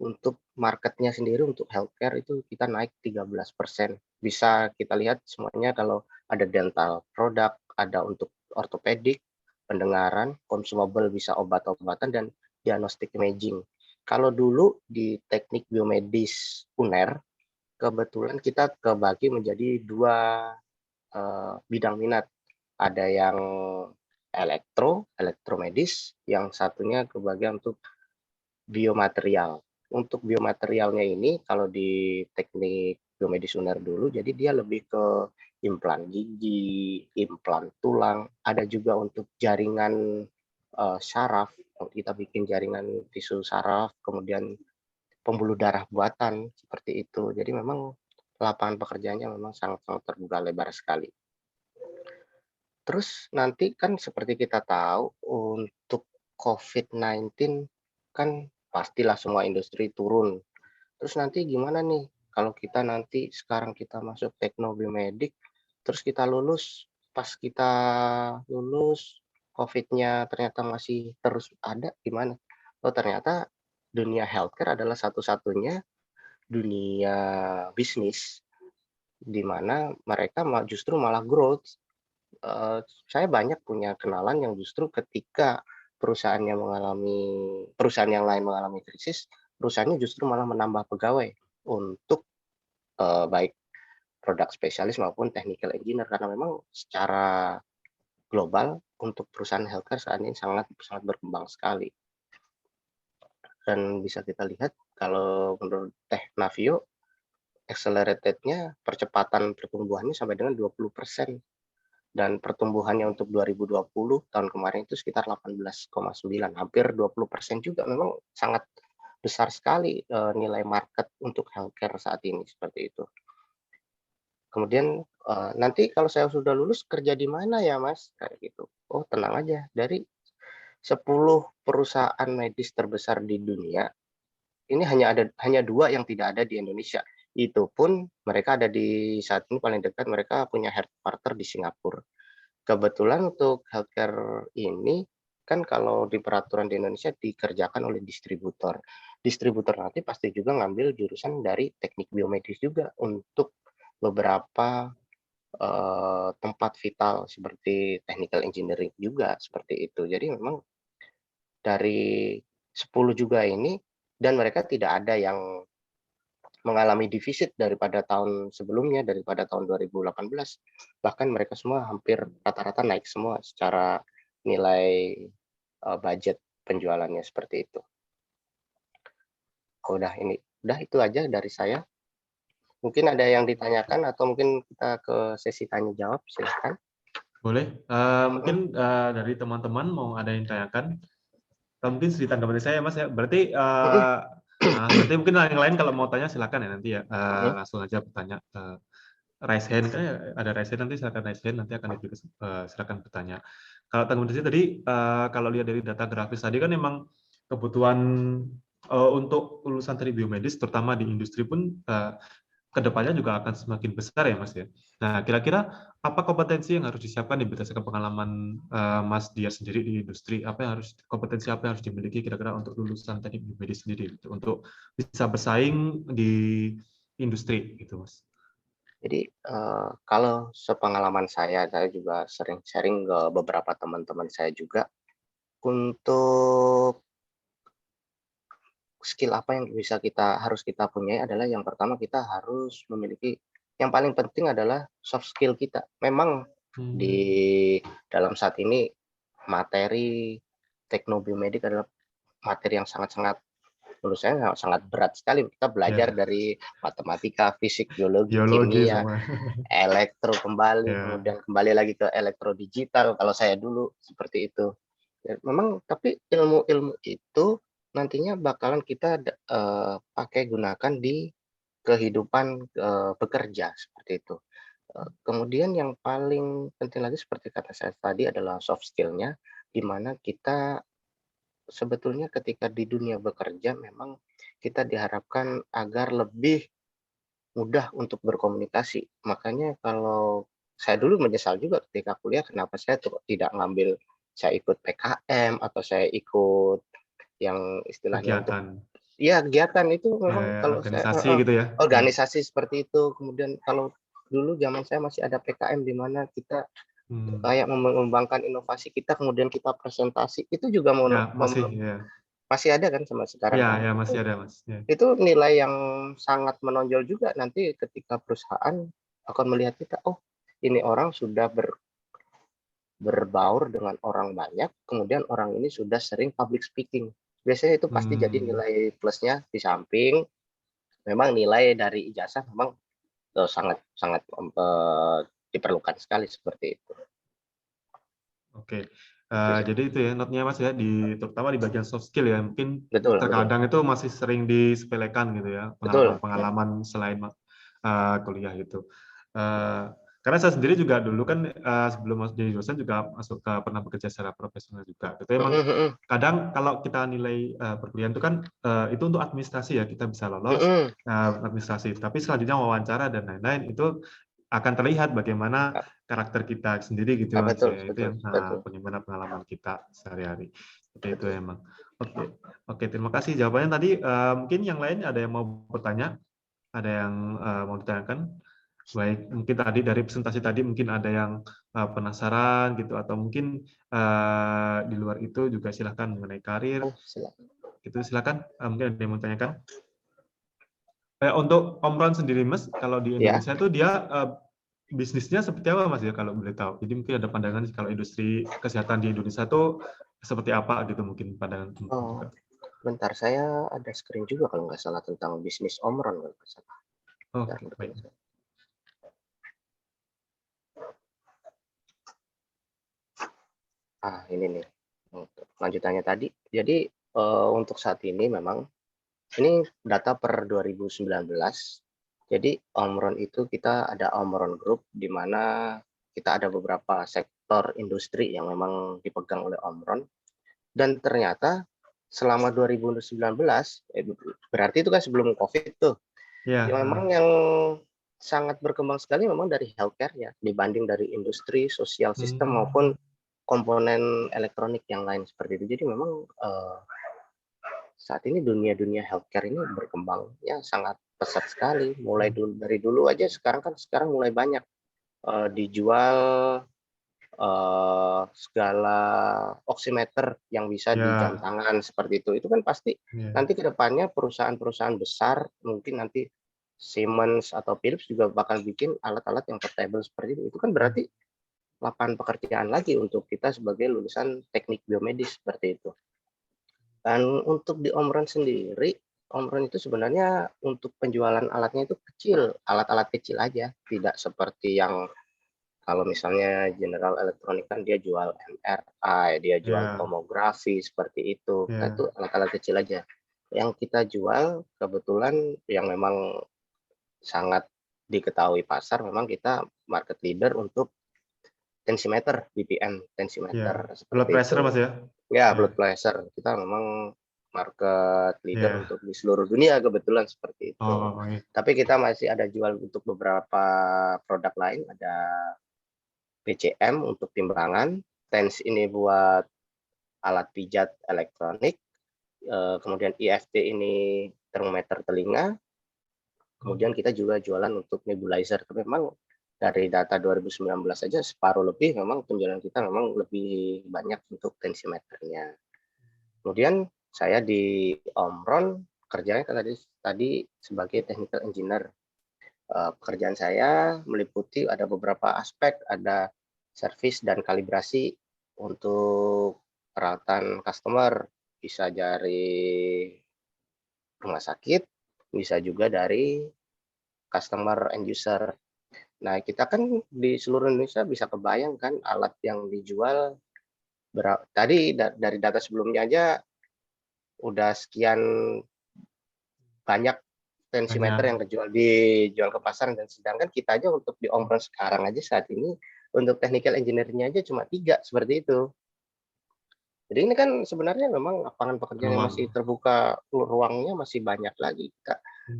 untuk marketnya sendiri untuk healthcare itu kita naik 13%. Bisa kita lihat semuanya kalau ada dental produk, ada untuk ortopedik, pendengaran, consumable bisa obat-obatan, dan diagnostic imaging. Kalau dulu di teknik biomedis UNER, kebetulan kita kebagi menjadi dua bidang minat. Ada yang elektromedis, yang satunya kebagian untuk biomaterial. Untuk biomaterialnya ini, kalau di teknik biomedis UNER dulu, jadi dia lebih ke implan gigi, implan tulang, ada juga untuk jaringan saraf, kita bikin jaringan tisu saraf, kemudian pembuluh darah buatan, seperti itu. Jadi memang lapangan pekerjaannya memang sangat-sangat terbuka lebar sekali. Terus nanti kan seperti kita tahu untuk COVID-19 kan pastilah semua industri turun. Terus nanti gimana nih kalau kita nanti sekarang kita masuk teknobiomedik, terus kita lulus, pas kita lulus COVID-nya ternyata masih terus ada, gimana? Oh ternyata dunia healthcare adalah satu-satunya dunia bisnis di mana mereka justru malah growth. Saya banyak punya kenalan yang justru ketika perusahaan yang lain mengalami krisis, perusahaannya justru malah menambah pegawai untuk baik produk spesialis maupun technical engineer, karena memang secara global untuk perusahaan healthcare saat ini sangat berkembang sekali. Dan bisa kita lihat kalau menurut Teknavio, accelerated-nya percepatan pertumbuhannya sampai dengan 20%. Dan pertumbuhannya untuk 2020 tahun kemarin itu sekitar 18,9, hampir 20% juga. Memang sangat besar sekali nilai market untuk healthcare saat ini, seperti itu. Kemudian nanti kalau saya sudah lulus kerja di mana ya Mas? Kayak gitu. Oh tenang aja, dari 10 perusahaan medis terbesar di dunia, ini hanya 2 yang tidak ada di Indonesia. Itu pun mereka ada di saat ini paling dekat, mereka punya headquarter di Singapura. Kebetulan untuk healthcare ini kan kalau di peraturan di Indonesia dikerjakan oleh distributor. Distributor nanti pasti juga ngambil jurusan dari teknik biomedis juga untuk beberapa tempat vital seperti technical engineering juga, seperti itu. Jadi memang dari 10 juga ini, dan mereka tidak ada yang mengalami defisit daripada tahun sebelumnya, daripada tahun 2018. Bahkan mereka semua hampir rata-rata naik semua secara nilai budget penjualannya, seperti itu. Udah itu aja dari saya. Mungkin ada yang ditanyakan atau mungkin kita ke sesi tanya jawab, silakan. Boleh. Mungkin dari teman-teman mau ada yang ditanyakan. Mungkin cerita dari saya Mas ya. Berarti berarti mungkin yang lain kalau mau tanya silakan ya nanti ya. Langsung aja bertanya. raise hand, ada raise hand, nanti silakan raise hand, nanti akan silakan bertanya. Kalau teman-teman tadi kalau lihat dari data grafis tadi kan memang kebutuhan untuk lulusan teknik biomedis terutama di industri pun kedepannya juga akan semakin besar ya Mas ya. Nah kira-kira apa kompetensi yang harus disiapkan nih berdasarkan pengalaman Mas dia sendiri di industri, kompetensi apa yang harus dimiliki kira-kira untuk lulusan teknik biomedis sendiri gitu, untuk bisa bersaing di industri gitu Mas. Jadi kalau sepengalaman saya juga sering sharing ke beberapa teman-teman saya juga untuk skill apa yang harus kita punyai adalah yang pertama kita harus memiliki yang paling penting adalah soft skill kita. Memang di dalam saat ini materi teknobiomedik adalah materi yang sangat-sangat menurut saya sangat berat sekali. Kita belajar dari matematika, fisik, biologi, kimia, semua. elektro kembali, kemudian kembali lagi ke elektro digital kalau saya dulu seperti itu. Ya, memang tapi ilmu-ilmu itu nantinya bakalan kita pakai gunakan di kehidupan bekerja seperti itu. Kemudian yang paling penting lagi seperti kata saya tadi adalah soft skill-nya, di mana kita sebetulnya ketika di dunia bekerja memang kita diharapkan agar lebih mudah untuk berkomunikasi. Makanya kalau saya dulu menyesal juga ketika kuliah kenapa saya tidak ngambil, saya ikut PKM atau saya ikut yang istilahnya untuk kegiatan itu memang kalau organisasi gitu ya. organisasi seperti itu. Kemudian kalau dulu zaman saya masih ada PKM di mana kita kayak mengembangkan inovasi kita, kemudian kita presentasi, itu juga masih ada kan sama sekarang kan? Ya, masih ada Mas. Itu nilai yang sangat menonjol juga nanti ketika perusahaan akan melihat kita, oh ini orang sudah berbaur dengan orang banyak, kemudian orang ini sudah sering public speaking. Biasanya itu pasti jadi nilai plusnya di samping memang nilai dari ijazah memang sangat diperlukan sekali seperti itu. Oke. Jadi itu ya note-nya Mas ya, terutama di bagian soft skill ya, mungkin terkadang itu masih sering disepelekan gitu ya, pengalaman selain kuliah gitu. Karena saya sendiri juga dulu kan sebelum masuk jadi dosen juga pernah bekerja secara profesional juga. Itu emang kadang kalau kita nilai perkuliahan itu kan itu untuk administrasi ya, kita bisa lolos administrasi. Tapi selanjutnya wawancara dan lain-lain itu akan terlihat bagaimana karakter kita sendiri gitu Mas. Itu yang bagaimana pengalaman kita sehari-hari. Seperti itu emang. Oke, terima kasih jawabannya tadi. Mungkin yang lain ada yang mau bertanya? Ada yang mau ditanyakan? Baik, mungkin tadi dari presentasi tadi mungkin ada yang penasaran gitu, atau mungkin di luar itu juga silahkan mengenai karir. Gitu silakan, mungkin ada yang mau tanyakan. Untuk Om Ron sendiri Mas, kalau di Indonesia itu dia bisnisnya seperti apa Mas ya kalau boleh tahu? Jadi mungkin ada pandangan kalau industri kesehatan di Indonesia itu seperti apa gitu mungkin pandangan juga. Bentar, saya ada screen juga kalau nggak salah tentang bisnis Om Ron kalau nggak salah. Baik. Ini nih lanjutannya tadi. Jadi untuk saat ini memang ini data per 2019. Jadi Om Ron itu kita ada Om Ron Group di mana kita ada beberapa sektor industri yang memang dipegang oleh Om Ron. Dan ternyata selama 2019 berarti itu kan sebelum COVID tuh. Memang yang sangat berkembang sekali memang dari healthcare ya, dibanding dari industri, sosial sistem maupun komponen elektronik yang lain seperti itu. Jadi memang saat ini dunia healthcare ini berkembangnya sangat pesat sekali. Mulai dari dulu aja sekarang mulai banyak dijual segala oximeter yang bisa di jam tangan seperti itu. Itu kan pasti nanti ke depannya perusahaan-perusahaan besar mungkin nanti Siemens atau Philips juga bakal bikin alat-alat yang portable seperti itu. Itu kan berarti lapangan pekerjaan lagi untuk kita sebagai lulusan teknik biomedis seperti itu. Dan untuk di Om Ron sendiri, Om Ron itu sebenarnya untuk penjualan alatnya itu kecil, alat-alat kecil aja, tidak seperti yang kalau misalnya General Electronic kan dia jual MRI, dia jual tomografi seperti itu. Kita itu alat-alat kecil aja. Yang kita jual kebetulan yang memang sangat diketahui pasar memang kita market leader untuk tensimeter, BPM Ya, tensimeter blood seperti pressure itu. Mas ya. Ya, Ya, blood pressure kita memang market leader ya. untuk di seluruh dunia kebetulan seperti itu. Oh, iya. Tapi kita masih ada jual untuk beberapa produk lain, ada PCM untuk timbangan, TENS ini buat alat pijat elektronik, kemudian IFT ini termometer telinga, kemudian kita juga jualan untuk nebulizer. Memang dari data 2019 saja separuh lebih memang penjualan kita memang lebih banyak untuk tensimeternya. Kemudian saya di Omron kerjanya kan tadi sebagai technical engineer. Pekerjaan saya meliputi ada beberapa aspek, ada servis dan kalibrasi untuk peralatan customer, bisa dari rumah sakit, bisa juga dari customer end user. Nah, kita kan di seluruh Indonesia bisa kebayang kan alat yang dijual tadi dari data sebelumnya aja udah sekian banyak tensimeter yang dijual ke pasar, dan sedangkan kita aja untuk di Omron sekarang aja saat ini untuk technical engineer-nya aja cuma 3 seperti itu. Jadi ini kan sebenarnya memang lapangan pekerjaan yang masih terbuka, ruangnya masih banyak lagi.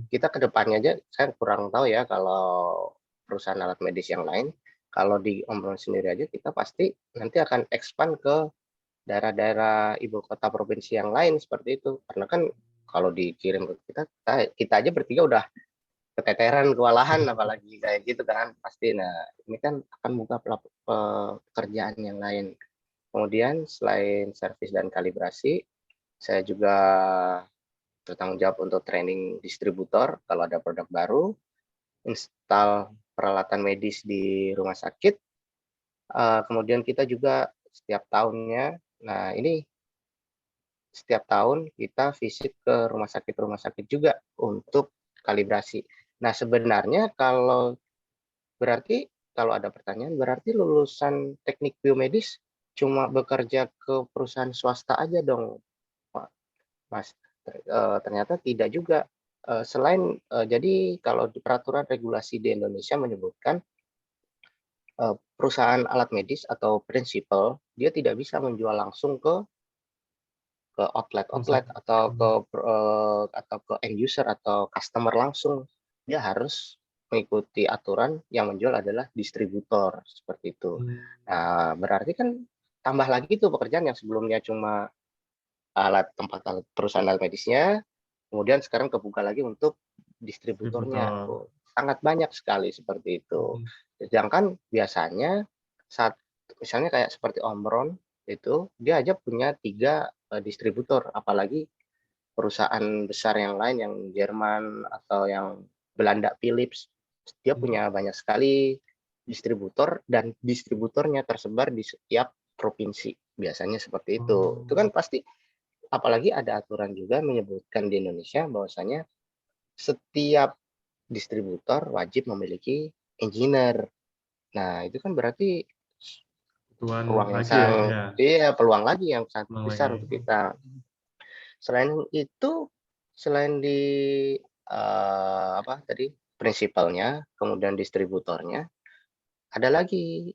Kita ke depannya aja saya kurang tahu ya kalau perusahaan alat medis yang lain. Kalau di Omron sendiri aja kita pasti nanti akan expand ke daerah-daerah ibu kota provinsi yang lain seperti itu. Karena kan kalau dikirim ke kita aja bertiga udah keteteran, kewalahan, apalagi kayak gitu kan pasti. Nah, ini kan akan buka pekerjaan yang lain. Kemudian selain servis dan kalibrasi, saya juga bertanggung jawab untuk training distributor kalau ada produk baru, install peralatan medis di rumah sakit. Kemudian kita juga setiap tahunnya, nah ini setiap tahun kita visit ke rumah sakit juga untuk kalibrasi. Nah, sebenarnya kalau berarti kalau ada pertanyaan, berarti lulusan teknik biomedis cuma bekerja ke perusahaan swasta aja dong, Mas? Ternyata tidak juga. Selain jadi kalau di peraturan regulasi di Indonesia menyebutkan perusahaan alat medis atau prinsipal dia tidak bisa menjual langsung ke outlet atau ke end user atau customer langsung. Dia harus mengikuti aturan, yang menjual adalah distributor seperti itu. Nah, berarti kan tambah lagi tuh pekerjaan yang sebelumnya cuma perusahaan alat medisnya, kemudian sekarang kebuka lagi untuk distributornya. Sangat banyak sekali seperti itu. Sedangkan biasanya saat misalnya kayak seperti Omron itu dia aja punya 3 distributor, apalagi perusahaan besar yang lain yang Jerman atau yang Belanda Philips, dia punya banyak sekali distributor dan distributornya tersebar di setiap provinsi, biasanya seperti itu. Itu kan pasti, apalagi ada aturan juga menyebutkan di Indonesia bahwasanya setiap distributor wajib memiliki engineer. Nah, itu kan berarti peluang yang peluang lagi yang sangat besar untuk kita. Selain itu, selain di prinsipalnya, kemudian distributornya, ada lagi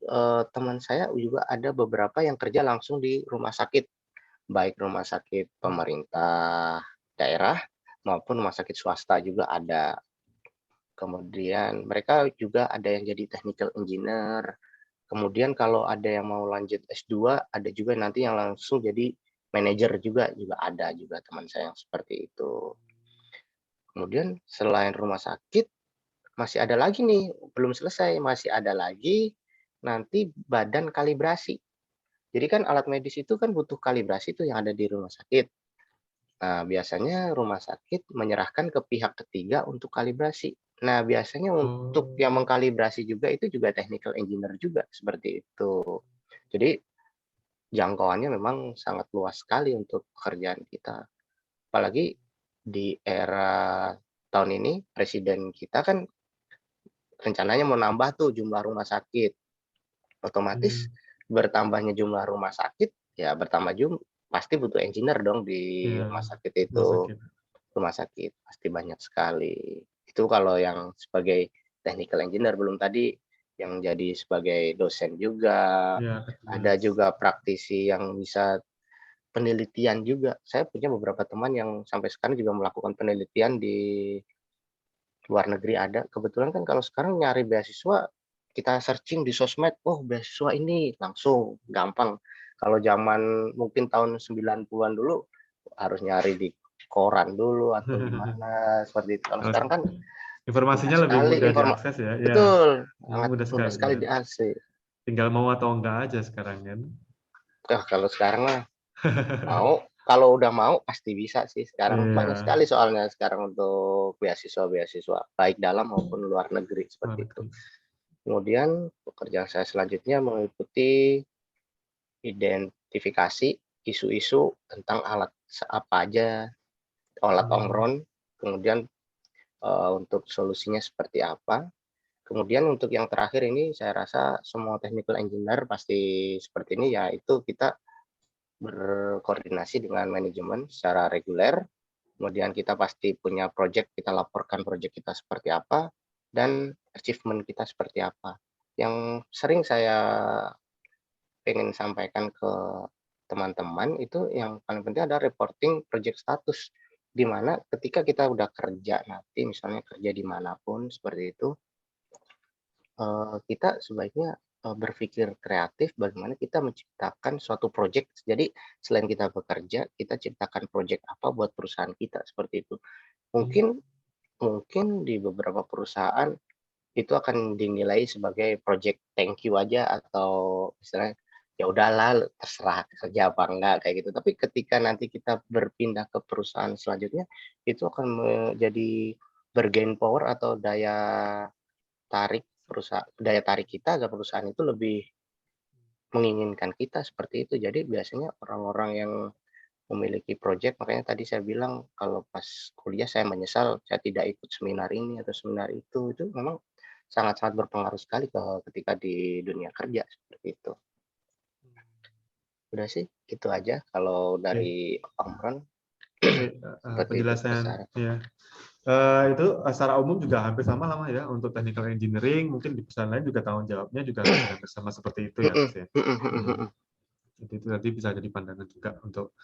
teman saya juga ada beberapa yang kerja langsung di rumah sakit, baik rumah sakit pemerintah daerah maupun rumah sakit swasta juga ada. Kemudian mereka juga ada yang jadi technical engineer. Kemudian kalau ada yang mau lanjut S2, ada juga nanti yang langsung jadi manajer juga ada juga teman saya yang seperti itu. Kemudian selain rumah sakit, masih ada lagi nih, belum selesai, masih ada lagi nanti badan kalibrasi. Jadi kan alat medis itu kan butuh kalibrasi tuh yang ada di rumah sakit. Nah, biasanya rumah sakit menyerahkan ke pihak ketiga untuk kalibrasi. Nah, biasanya untuk yang mengkalibrasi juga itu juga technical engineer juga seperti itu. Jadi jangkauannya memang sangat luas sekali untuk pekerjaan kita. Apalagi di era tahun ini presiden kita kan rencananya mau nambah tuh jumlah rumah sakit. Otomatis bertambahnya jumlah rumah sakit, ya pasti butuh engineer dong di rumah sakit itu. Rumah sakit pasti banyak sekali. Itu kalau yang sebagai technical engineer, belum tadi yang jadi sebagai dosen juga, Ya, ada kelas. juga praktisi yang bisa penelitian juga. Saya punya beberapa teman yang sampai sekarang juga melakukan penelitian di luar negeri ada. Kebetulan kan kalau sekarang nyari beasiswa, kita searching di sosmed, oh beasiswa ini langsung gampang. Kalau zaman mungkin tahun 90-an dulu harus nyari di koran dulu atau gimana seperti itu. Kalau Kalau sekarang kan mudah informasinya lebih sekali mudah diakses ya. Ya, betul, ini sangat mudah mudah sekali sekali ya. diakses. Tinggal mau atau enggak aja sekarang kan. Kalau sekarang mah mau, kalau udah mau pasti bisa sih. Sekarang banyak Iya, sekali soalnya sekarang untuk beasiswa-beasiswa baik dalam maupun luar negeri luar seperti itu. negeri. Kemudian pekerjaan saya selanjutnya mengikuti identifikasi isu-isu tentang alat apa aja, alat on-road, kemudian untuk solusinya seperti apa. Kemudian untuk yang terakhir ini saya rasa semua technical engineer pasti seperti ini, yaitu kita berkoordinasi dengan manajemen secara reguler. Kemudian kita pasti punya project, kita laporkan project kita seperti apa dan achievement kita seperti apa. Yang sering saya pengen sampaikan ke teman-teman itu yang paling penting ada reporting project status, di mana ketika kita udah kerja nanti misalnya kerja dimanapun seperti itu, kita sebaiknya berpikir kreatif bagaimana kita menciptakan suatu project. Jadi selain kita bekerja, kita ciptakan project apa buat perusahaan kita seperti itu. Mungkin mungkin di beberapa perusahaan itu akan dinilai sebagai project thank you aja atau misalnya ya udahlah terserah kerja apa enggak kayak gitu. Tapi ketika nanti kita berpindah ke perusahaan selanjutnya itu akan menjadi bargain power atau daya tarik kita agar perusahaan itu lebih menginginkan kita seperti itu. Jadi biasanya orang-orang yang memiliki project, makanya tadi saya bilang kalau pas kuliah saya menyesal saya tidak ikut seminar ini atau seminar itu memang sangat-sangat berpengaruh sekali ketika di dunia kerja seperti itu. Udah sih, itu aja kalau Oke, dari Om Ron, seperti itu penjelasan besar. ya. Itu secara umum juga hampir sama lah Mas, ya untuk technical engineering, mungkin di perusahaan lain juga tanggung jawabnya juga hampir sama seperti itu ya Mas ya. Jadi itu tadi bisa jadi pandangan juga untuk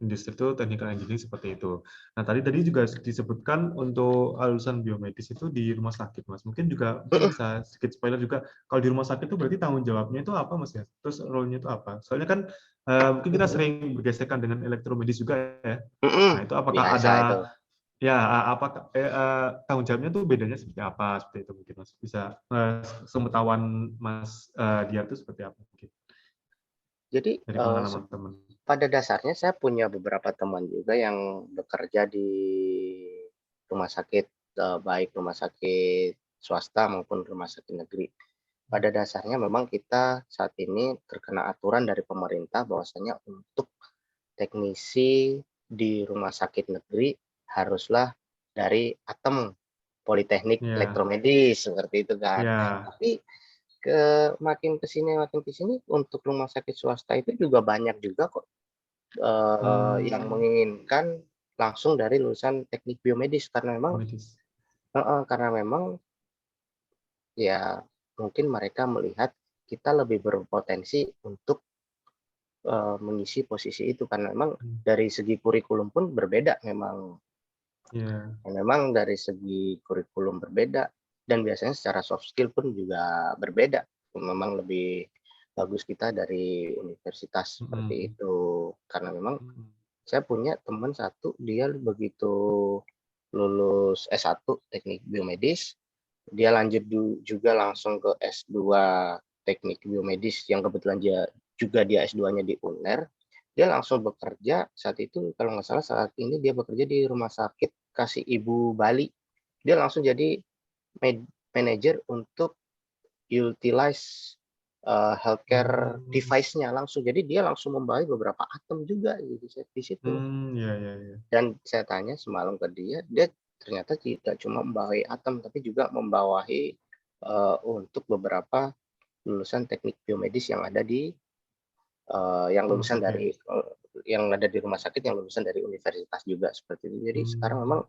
industri itu technical engineering seperti itu. Nah tadi juga disebutkan untuk lulusan biomedis itu di rumah sakit Mas. Mungkin bisa sedikit spoiler juga. Kalau di rumah sakit itu berarti tanggung jawabnya itu apa Mas ya? Terus role-nya itu apa? Soalnya kan mungkin kita sering bergesekan dengan elektromedis juga ya. Nah itu apakah Biasa ada itu. ya apakah tanggung jawabnya tuh bedanya seperti apa? Seperti itu mungkin Mas. Bisa sepengetahuan Mas dia itu seperti apa mungkin Jadi dari pengalaman teman. pada dasarnya saya punya beberapa teman juga yang bekerja di rumah sakit, baik rumah sakit swasta maupun rumah sakit negeri. Pada dasarnya memang kita saat ini terkena aturan dari pemerintah bahwasanya untuk teknisi di rumah sakit negeri haruslah dari ATEM, Politeknik Ya, Elektromedis, seperti itu kan. ya. Tapi makin ke sini untuk rumah sakit swasta itu juga banyak juga kok yang menginginkan langsung dari lulusan teknik biomedis Medis. karena memang ya mungkin mereka melihat kita lebih berpotensi untuk mengisi posisi itu karena memang dari segi kurikulum pun berbeda memang. Ya. Memang dari segi kurikulum berbeda dan biasanya secara soft skill pun juga berbeda. Memang lebih bagus kita dari universitas seperti itu. Karena memang saya punya teman satu, dia begitu lulus S1 teknik biomedis, dia lanjut juga langsung ke S2 teknik biomedis yang kebetulan dia S2-nya di UNER. Dia langsung bekerja saat itu kalau nggak salah saat ini dia bekerja di Rumah Sakit Kasih Ibu Bali. Dia langsung jadi manajer untuk utilize healthcare device-nya langsung. Jadi dia langsung membawahi beberapa atom juga di situ. Ya. Dan saya tanya semalam ke dia ternyata tidak cuma membawahi atom, tapi juga membawahi untuk beberapa lulusan teknik biomedis yang ada di yang lulusan dari yang ada di rumah sakit yang lulusan dari universitas juga seperti itu. Jadi sekarang memang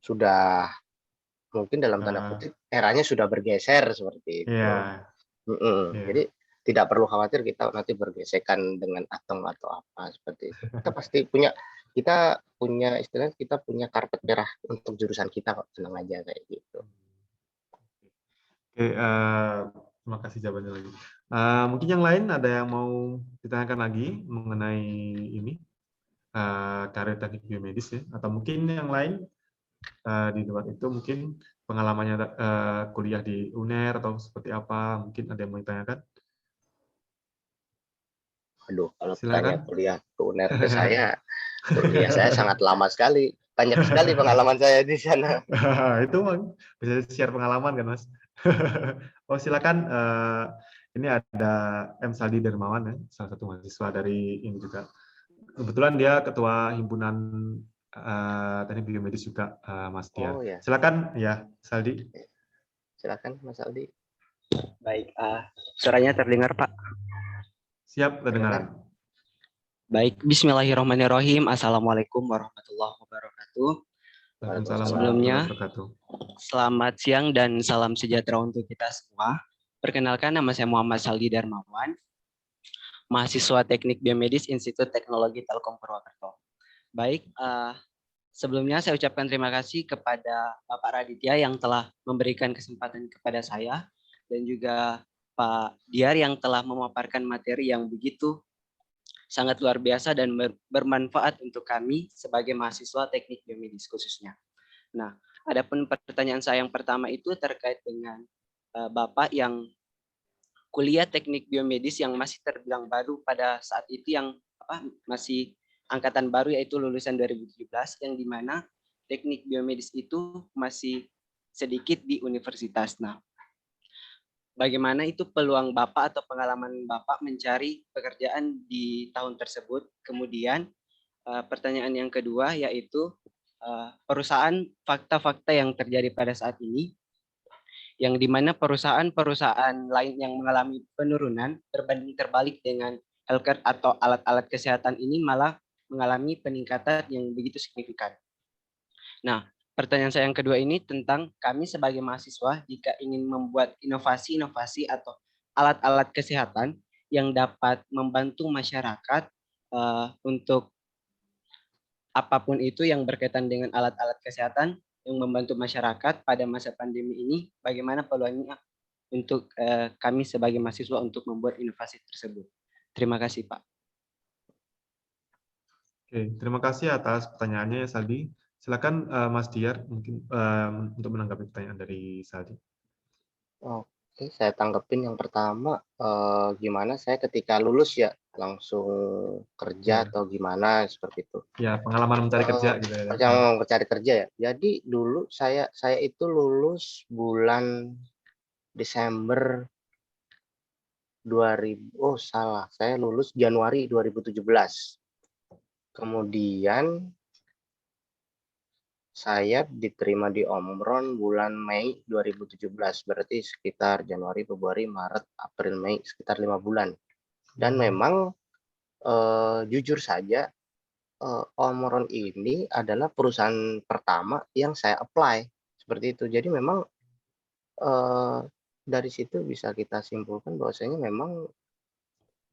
sudah mungkin dalam tanda kutip eranya sudah bergeser seperti itu. Iya. Jadi tidak perlu khawatir kita nanti bergesekan dengan atom atau apa seperti itu. Kita pasti punya istilahnya, kita punya karpet merah untuk jurusan kita kok, tenang aja kayak gitu. Oke, terima kasih jawabannya lagi. Mungkin yang lain ada yang mau ditanyakan lagi mengenai ini karir teknik biomedis ya, atau mungkin yang lain di luar itu mungkin pengalamannya kuliah di UNER atau seperti apa, mungkin ada yang mau ditanyakan? Aduh, kalau Silakan. tanya kuliah ke UNER ke saya, kuliah saya sangat lama sekali, banyak sekali pengalaman saya di sana. Itu bisa share pengalaman kan, Mas? Oh, silakan. Ini ada M. Saldi Dermawan ya, salah satu mahasiswa dari ini juga. Kebetulan dia ketua himpunan teknik biomedis juga, Mas Dia. Oh ya, Silakan ya, Saldi. silakan Mas Aldi. Baik, suaranya terdengar, Pak? Siap, terdengar. Baik, bismillahirrahmanirrahim. Assalamualaikum warahmatullahi wabarakatuh. Waalaikumsalam Sebelumnya, warahmatullahi wabarakatuh. selamat siang dan salam sejahtera untuk kita semua. Perkenalkan, nama saya Muhammad Saldi Darmawan, mahasiswa Teknik Biomedis Institut Teknologi Telkom Purwokerto. Baik, sebelumnya saya ucapkan terima kasih kepada Bapak Raditya yang telah memberikan kesempatan kepada saya dan juga Pak Diar yang telah memaparkan materi yang begitu sangat luar biasa dan bermanfaat untuk kami sebagai mahasiswa teknik biomedis khususnya. Nah, adapun pertanyaan saya yang pertama itu terkait dengan Bapak yang kuliah teknik biomedis yang masih terbilang baru pada saat itu, yang masih angkatan baru, yaitu lulusan 2017, yang dimana teknik biomedis itu masih sedikit di universitas. Nah, bagaimana itu peluang Bapak atau pengalaman Bapak mencari pekerjaan di tahun tersebut? Kemudian pertanyaan yang kedua yaitu perusahaan, fakta-fakta yang terjadi pada saat ini, yang dimana perusahaan-perusahaan lain yang mengalami penurunan berbanding terbalik dengan healthcare atau alat-alat kesehatan ini malah mengalami peningkatan yang begitu signifikan. Nah, pertanyaan saya yang kedua ini tentang kami sebagai mahasiswa jika ingin membuat inovasi-inovasi atau alat-alat kesehatan yang dapat membantu masyarakat untuk apapun itu yang berkaitan dengan alat-alat kesehatan yang membantu masyarakat pada masa pandemi ini, bagaimana peluangnya untuk kami sebagai mahasiswa untuk membuat inovasi tersebut. Terima kasih, Pak. Oke, terima kasih atas pertanyaannya, Saldi. Silakan Mas Diar mungkin untuk menanggapi pertanyaan dari Saldi. Oke, saya tanggepin yang pertama, gimana saya ketika lulus ya langsung kerja atau gimana seperti itu. Ya, pengalaman mencari kerja gitu ya. Pengalaman mencari kerja ya. Jadi dulu saya itu lulus bulan Desember 2000, saya lulus Januari 2017. Kemudian saya diterima di Omron bulan Mei 2017, berarti sekitar Januari, Februari, Maret, April, Mei, sekitar 5 bulan. Dan memang jujur saja Omron ini adalah perusahaan pertama yang saya apply seperti itu. Jadi memang dari situ bisa kita simpulkan bahwasanya memang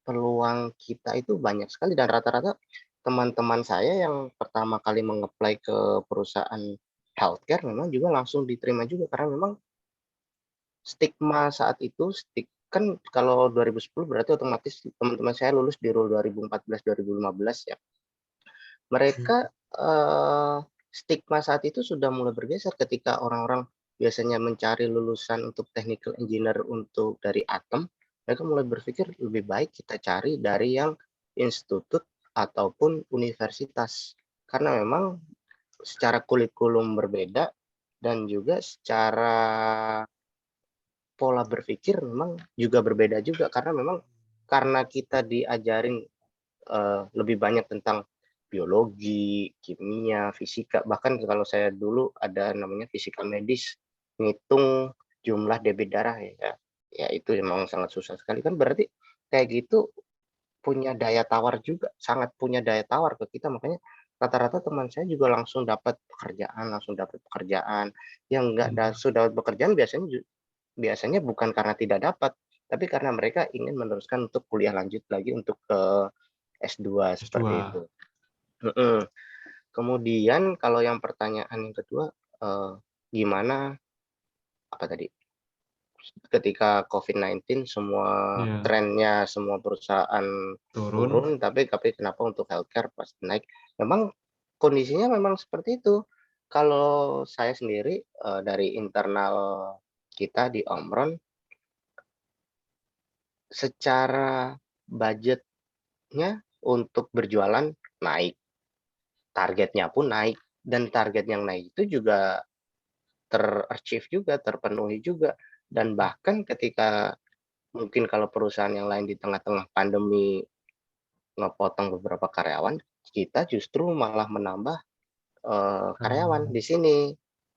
peluang kita itu banyak sekali, dan rata-rata teman-teman saya yang pertama kali mengapply ke perusahaan healthcare memang juga langsung diterima juga, karena memang stigma saat itu, kan kalau 2010 berarti otomatis teman-teman saya lulus di 2014-2015 ya. Mereka stigma saat itu sudah mulai bergeser ketika orang-orang biasanya mencari lulusan untuk technical engineer untuk dari atom, mereka mulai berpikir lebih baik kita cari dari yang institut ataupun universitas, karena memang secara kurikulum berbeda dan juga secara pola berpikir memang juga berbeda juga, karena kita diajarin lebih banyak tentang biologi, kimia, fisika, bahkan kalau saya dulu ada namanya fisika medis, ngitung jumlah debit darah ya itu memang sangat susah sekali, kan berarti kayak gitu punya daya tawar juga, sangat punya daya tawar ke kita, makanya rata-rata teman saya juga langsung dapat pekerjaan. Yang enggak sudah dapat pekerjaan biasanya bukan karena tidak dapat, tapi karena mereka ingin meneruskan untuk kuliah lanjut lagi untuk ke S2 seperti itu. Kemudian kalau yang pertanyaan yang kedua, gimana apa tadi? Ketika COVID-19 semua trennya semua perusahaan turun, tapi kenapa untuk healthcare pasti naik? Memang kondisinya memang seperti itu. Kalau saya sendiri dari internal kita di Omron, secara budgetnya untuk berjualan naik, targetnya pun naik, dan target yang naik itu juga ter-achieve juga, terpenuhi juga. Dan bahkan ketika mungkin kalau perusahaan yang lain di tengah-tengah pandemi ngepotong beberapa karyawan, kita justru malah menambah karyawan di sini.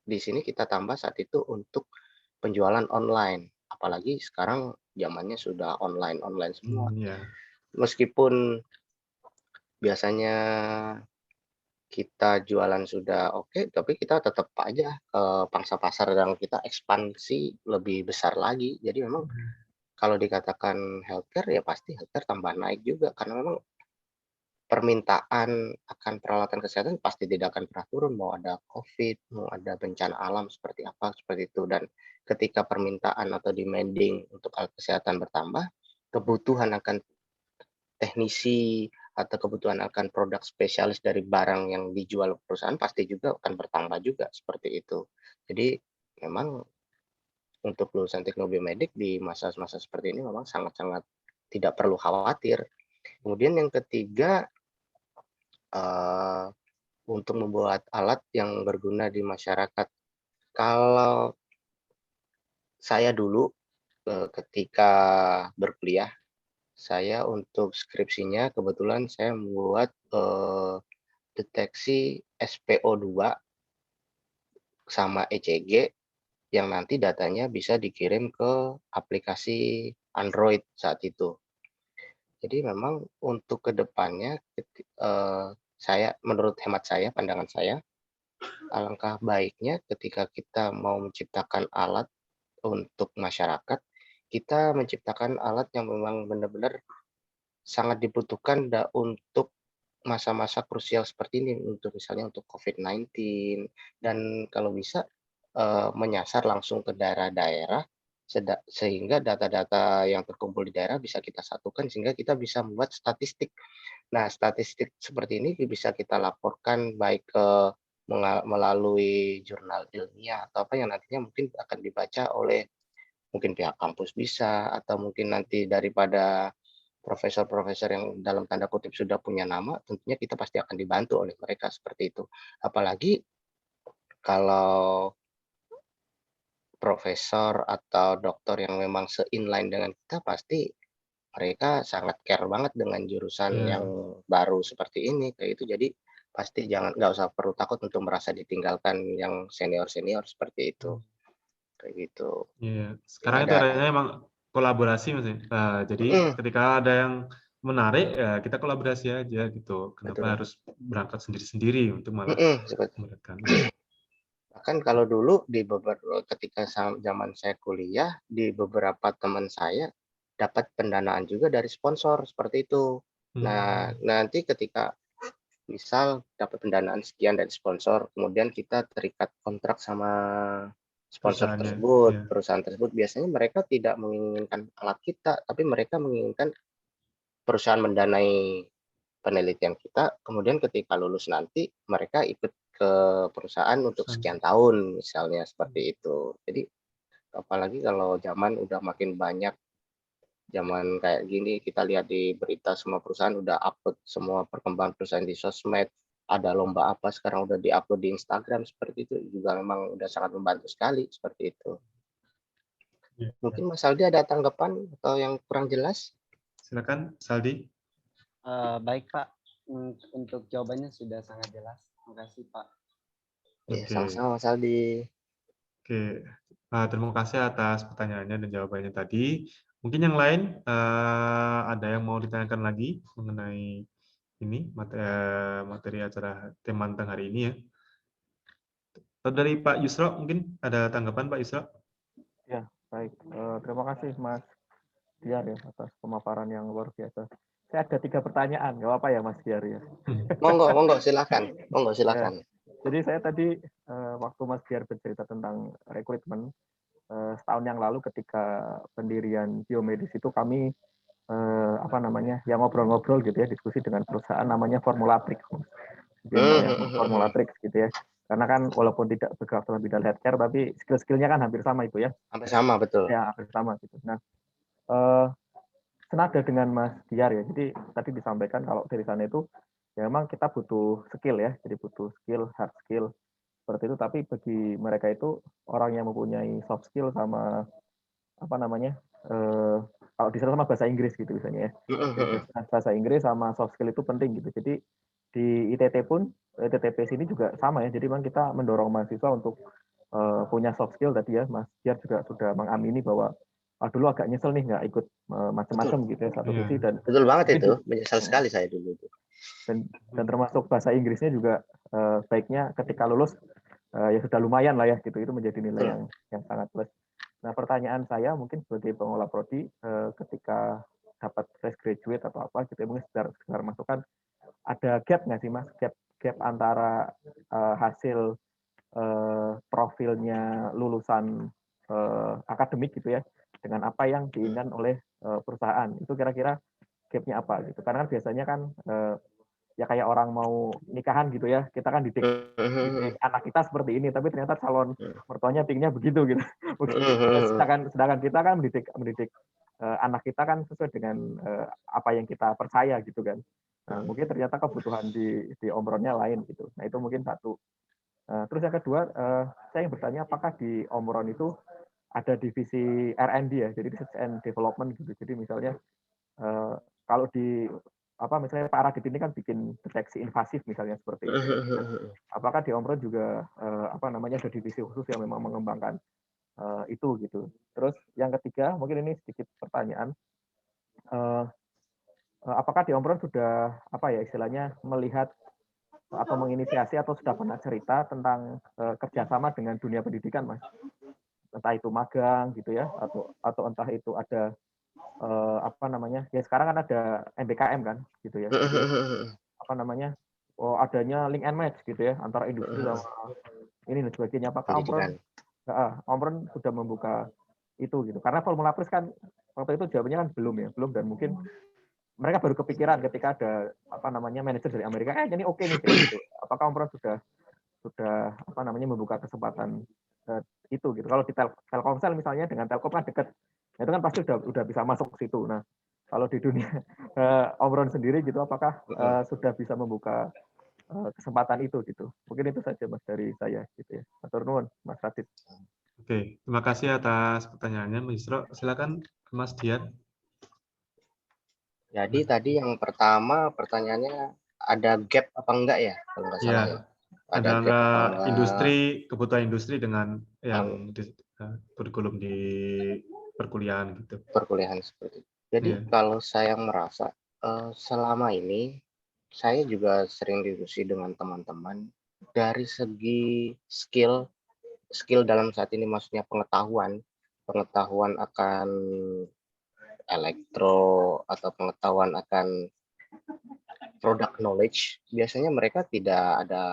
Di sini kita tambah saat itu untuk penjualan online. Apalagi sekarang zamannya sudah online semua. Meskipun biasanya kita jualan sudah oke, tapi kita tetap aja pangsa pasar yang kita ekspansi lebih besar lagi. Jadi memang kalau dikatakan healthcare ya pasti healthcare tambah naik juga karena memang permintaan akan peralatan kesehatan pasti tidak akan pernah turun, mau ada COVID, mau ada bencana alam seperti apa, seperti itu. Dan ketika permintaan atau demanding untuk alat kesehatan bertambah, kebutuhan akan teknisi atau kebutuhan akan produk spesialis dari barang yang dijual perusahaan pasti juga akan bertambah juga, seperti itu. Jadi memang untuk lulusan teknologi medik di masa-masa seperti ini memang sangat-sangat tidak perlu khawatir. Kemudian yang ketiga, untuk membuat alat yang berguna di masyarakat. Kalau saya dulu ketika berkuliah, saya untuk skripsinya kebetulan saya membuat deteksi SPO2 sama ECG yang nanti datanya bisa dikirim ke aplikasi Android saat itu. Jadi memang untuk kedepannya, menurut hemat saya, pandangan saya, alangkah baiknya ketika kita mau menciptakan alat untuk masyarakat, kita menciptakan alat yang memang benar-benar sangat dibutuhkan untuk masa-masa krusial seperti ini, untuk misalnya untuk COVID-19, dan kalau bisa menyasar langsung ke daerah-daerah, sehingga data-data yang terkumpul di daerah bisa kita satukan, sehingga kita bisa membuat statistik. Nah, statistik seperti ini bisa kita laporkan baik melalui jurnal ilmiah atau apa yang nantinya mungkin akan dibaca oleh mungkin pihak kampus bisa, atau mungkin nanti daripada profesor-profesor yang dalam tanda kutip sudah punya nama, tentunya kita pasti akan dibantu oleh mereka seperti itu. Apalagi kalau profesor atau dokter yang memang se-inline dengan kita, pasti mereka sangat care banget dengan jurusan yang baru seperti ini, kayak itu. Jadi pasti nggak usah perlu takut untuk merasa ditinggalkan yang senior-senior seperti itu. Kayak gitu. Iya, sekarang itu artinya emang kolaborasi Mas. Jadi ketika ada yang menarik ya kita kolaborasi aja gitu. Kenapa harus berangkat sendiri-sendiri untuk malah mereka. Bahkan kalau dulu ketika zaman saya kuliah, di beberapa teman saya dapat pendanaan juga dari sponsor seperti itu. Nah, nanti ketika misal dapat pendanaan sekian dari sponsor, kemudian kita terikat kontrak sama sponsor tersebut, perusahaan tersebut, biasanya mereka tidak menginginkan alat kita, tapi mereka menginginkan perusahaan mendanai penelitian kita, kemudian ketika lulus nanti mereka ikut ke perusahaan untuk sekian tahun misalnya seperti itu. Jadi apalagi kalau zaman udah makin banyak, zaman kayak gini kita lihat di berita semua perusahaan udah upload semua perkembangan perusahaan di sosmed, ada lomba apa sekarang udah diupload di Instagram, seperti itu juga memang udah sangat membantu sekali seperti itu. Mungkin Mas Aldi ada tanggapan atau yang kurang jelas? Silakan Saldi. Baik Pak, untuk jawabannya sudah sangat jelas. Terima kasih Pak. Ya, sama-sama Mas Aldi. Oke, terima kasih atas pertanyaannya dan jawabannya tadi. Mungkin yang lain ada yang mau ditanyakan lagi mengenai ini materi acara Temantan hari ini ya. Dari Pak Yusro mungkin ada tanggapan Pak Yusro? Ya, baik. Terima kasih Mas Diar ya atas pemaparan yang luar biasa. Saya ada 3 pertanyaan, nggak apa-apa ya Mas Diar ya? Monggo silakan. Monggo Ya, silakan. jadi saya tadi waktu Mas Diar bercerita tentang rekrutmen, setahun yang lalu ketika pendirian biomedis itu kami yang ngobrol-ngobrol gitu ya, diskusi dengan perusahaan namanya Formulatrix. Mungkin banyak Formulatrix gitu ya. Karena kan walaupun tidak bergerak dalam bidang healthcare, tapi skill-skillnya kan hampir sama itu ya. Hampir sama, betul. Ya, hampir sama gitu. Nah, senada dengan Mas Diar ya. Jadi tadi disampaikan kalau dari sana itu ya memang kita butuh skill ya. Jadi butuh skill, hard skill seperti itu. Tapi bagi mereka itu orang yang mempunyai soft skill sama kalau di sana sama bahasa Inggris gitu misalnya ya. Bahasa Inggris sama soft skill itu penting gitu. Jadi di ITT pun ITTP sini juga sama ya. Jadi memang kita mendorong mahasiswa untuk punya soft skill tadi ya. Mas Diar juga sudah mengamini bahwa dulu agak nyesel nih nggak ikut macam-macam gitu ya satu sisi dan betul banget itu. Menyesal sekali saya dulu itu. Dan termasuk bahasa Inggrisnya juga baiknya ketika lulus ya sudah lumayan lah ya gitu. Itu menjadi nilai yang sangat plus. Nah, pertanyaan saya mungkin sebagai pengelola prodi ketika dapat fresh graduate atau apa gitu ya, mungkin sekedar masukan, ada gap nggak sih Mas? Gap antara hasil profilnya lulusan akademik gitu ya dengan apa yang diinginkan oleh perusahaan. Itu kira-kira gapnya apa gitu. Karena kan biasanya kan ya kayak orang mau nikahan gitu ya, kita kan didik anak kita seperti ini, tapi ternyata calon mertuanya tingginya begitu gitu. Sedangkan kita kan mendidik anak kita kan sesuai dengan apa yang kita percaya gitu kan. Nah, mungkin ternyata kebutuhan di Omronnya lain gitu. Nah, itu mungkin satu. Terus yang kedua, saya ingin bertanya apakah di Omron itu ada divisi R&D ya, jadi research and development gitu. Jadi misalnya kalau di misalnya Pak Radit ini kan bikin deteksi invasif misalnya seperti itu. Apakah di Omron juga ada divisi khusus yang memang mengembangkan itu gitu. Terus yang ketiga, mungkin ini sedikit pertanyaan. Apakah di Omron sudah istilahnya melihat atau menginisiasi atau sudah pernah cerita tentang kerjasama dengan dunia pendidikan, Mas? Entah itu magang gitu ya, atau entah itu ada ya sekarang kan ada MBKM kan gitu ya. Jadi, adanya link and match gitu ya antara industri sama ini dan sebagainya. Apakah Omron sudah membuka itu gitu? Karena Formula Plus kan waktu itu jawabannya kan belum dan mungkin mereka baru kepikiran ketika ada manajer dari Amerika ini oke nih gitu. Apakah Omron sudah membuka kesempatan itu gitu. Kalau di Telkomsel misalnya dengan Telkom kan dekat, itu kan pasti udah bisa masuk ke situ. Nah, kalau di dunia Omron sendiri gitu, apakah sudah bisa membuka kesempatan itu gitu? Mungkin itu saja Mas dari saya gitu ya. Matur nuwun Mas Radit. Oke, terima kasih atas pertanyaannya Mas Yusro. Silakan Mas Dian. Jadi tadi yang pertama pertanyaannya ada gap apa enggak ya kalau nggak salah ya. Ada industri, kebutuhan industri dengan yang kurikulum di perkuliahan gitu. Perkuliahan seperti itu. Jadi kalau saya merasa selama ini saya juga sering diskusi dengan teman-teman dari segi skill dalam saat ini maksudnya pengetahuan akan elektro atau pengetahuan akan product knowledge, biasanya mereka tidak ada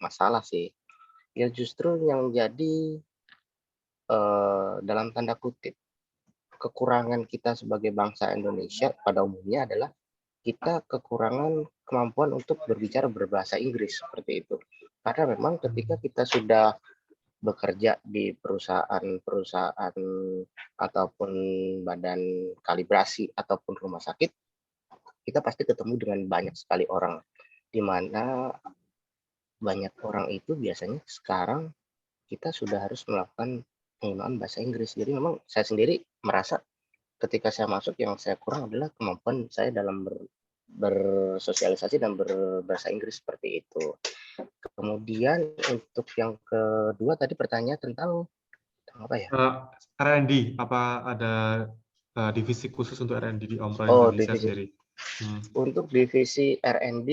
masalah sih. Ya justru yang jadi dalam tanda kutip kekurangan kita sebagai bangsa Indonesia pada umumnya adalah kita kekurangan kemampuan untuk berbicara berbahasa Inggris seperti itu. Karena memang ketika kita sudah bekerja di perusahaan ataupun badan kalibrasi ataupun rumah sakit, kita pasti ketemu dengan banyak sekali orang, di mana banyak orang itu biasanya sekarang kita sudah harus melakukan penggunaan bahasa Inggris. Jadi memang saya sendiri merasa ketika saya masuk yang saya kurang adalah kemampuan saya dalam bersosialisasi dan berbahasa Inggris seperti itu. Kemudian untuk yang kedua tadi pertanyaan tentang apa ya? R&D, apa ada divisi khusus untuk R&D di Omron Indonesia sendiri? Untuk divisi R&D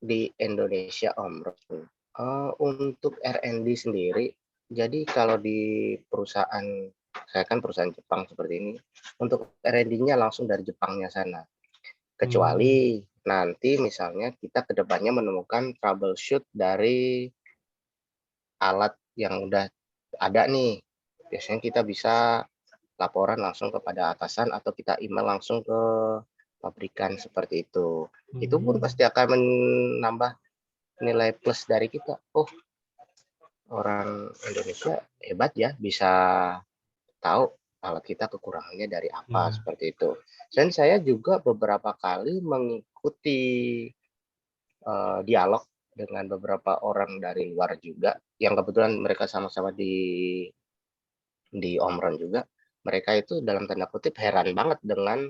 di Indonesia, Om Rosmi. Untuk R&D sendiri, jadi kalau di perusahaan, saya kan perusahaan Jepang seperti ini, untuk R&D-nya langsung dari Jepangnya sana. Kecuali nanti misalnya kita kedepannya menemukan troubleshoot dari alat yang udah ada nih. Biasanya kita bisa laporan langsung kepada atasan atau kita email langsung ke pabrikan seperti itu. Itu pun pasti akan menambah nilai plus dari kita. Oh, orang Indonesia hebat ya, bisa tahu alat kita kekurangannya dari apa, seperti itu. Dan saya juga beberapa kali mengikuti dialog dengan beberapa orang dari luar juga, yang kebetulan mereka sama-sama di Omron juga. Mereka itu dalam tanda kutip heran banget dengan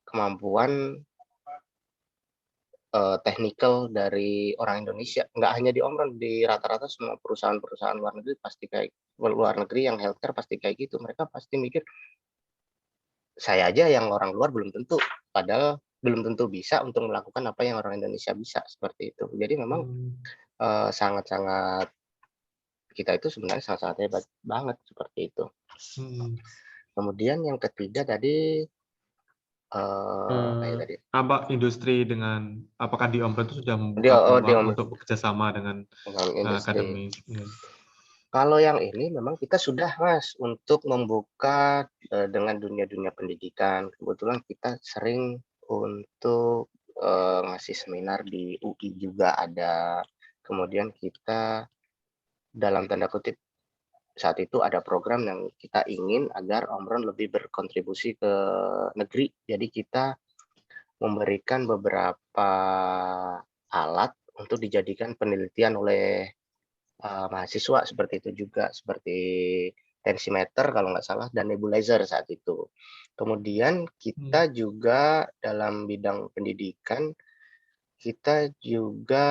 kemampuan technical dari orang Indonesia. Nggak hanya di Omron, di rata-rata semua perusahaan-perusahaan luar negeri pasti kayak luar negeri yang healthcare pasti kayak gitu. Mereka pasti mikir, saya aja yang orang luar belum tentu, padahal belum tentu bisa untuk melakukan apa yang orang Indonesia bisa, seperti itu. Jadi memang sangat-sangat kita itu sebenarnya sangat-sangat hebat banget seperti itu. Kemudian yang ketiga tadi apa industri dengan apakah di Omron itu sudah membuka peluang untuk bekerjasama dengan akademis? Kalau yang ini memang kita sudah, Mas, untuk membuka dengan dunia-dunia pendidikan. Kebetulan kita sering untuk ngasih seminar di UI juga ada. Kemudian kita dalam tanda kutip saat itu ada program yang kita ingin agar Omron lebih berkontribusi ke negeri. Jadi kita memberikan beberapa alat untuk dijadikan penelitian oleh mahasiswa, seperti itu juga, seperti tensimeter kalau nggak salah dan nebulizer saat itu. Kemudian kita juga dalam bidang pendidikan, kita juga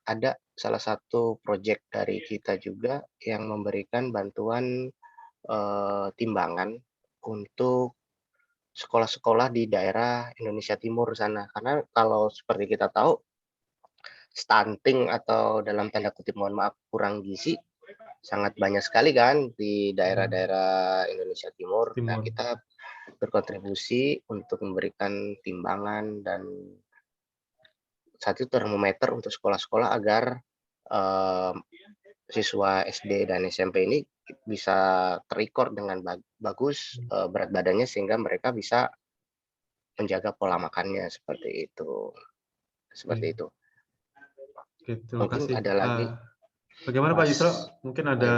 ada salah satu proyek dari kita juga yang memberikan bantuan timbangan untuk sekolah-sekolah di daerah Indonesia Timur sana. Karena kalau seperti kita tahu, stunting atau dalam tanda kutip mohon maaf kurang gizi sangat banyak sekali kan di daerah-daerah Indonesia Timur. Nah, kita berkontribusi untuk memberikan timbangan dan satu termometer untuk sekolah-sekolah agar siswa SD dan SMP ini bisa terekor dengan bagus berat badannya sehingga mereka bisa menjaga pola makannya seperti itu. Seperti itu. Oke, terima Mungkin kasih. ada lagi. Bagaimana Pak Yusro? Mungkin ada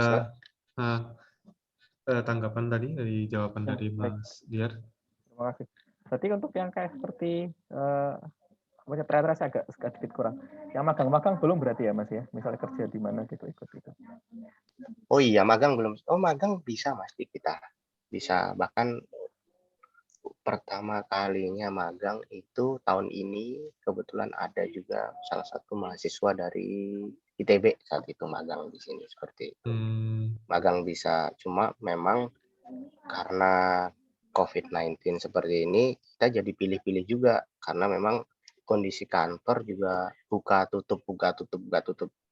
tanggapan tadi dari jawaban dari Mas Diar. Terima kasih. Berarti untuk yang kayak seperti ternyata saya agak sedikit kurang. Yang magang-magang belum berarti ya Mas ya? Misalnya kerja di mana gitu ikut itu. Oh iya, magang belum. Oh, magang bisa Mas di kita. Bisa, bahkan pertama kalinya magang itu tahun ini kebetulan ada juga salah satu mahasiswa dari ITB saat itu magang di sini seperti itu. Magang bisa, cuma memang karena COVID-19 seperti ini kita jadi pilih-pilih juga karena memang kondisi kantor juga buka tutup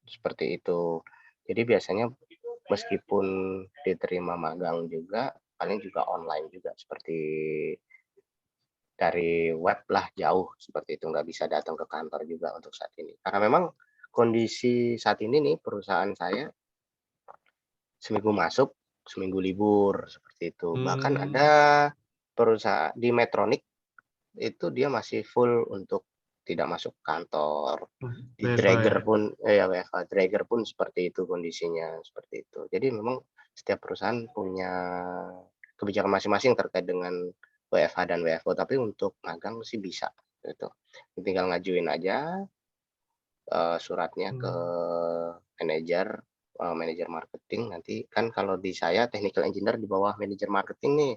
seperti itu. Jadi biasanya meskipun diterima magang juga paling juga online juga seperti dari web lah jauh seperti itu, nggak bisa datang ke kantor juga untuk saat ini. Karena memang kondisi saat ini nih perusahaan saya seminggu masuk, seminggu libur seperti itu. Bahkan ada perusahaan di Medtronic itu dia masih full untuk tidak masuk kantor. Di Draeger pun WFH Draeger pun seperti itu kondisinya seperti itu. Jadi memang setiap perusahaan punya kebijakan masing-masing terkait dengan WFH dan WFO, tapi untuk magang sih bisa gitu. Tinggal ngajuin aja suratnya ke manajer marketing. Nanti kan kalau di saya technical engineer di bawah manajer marketing nih,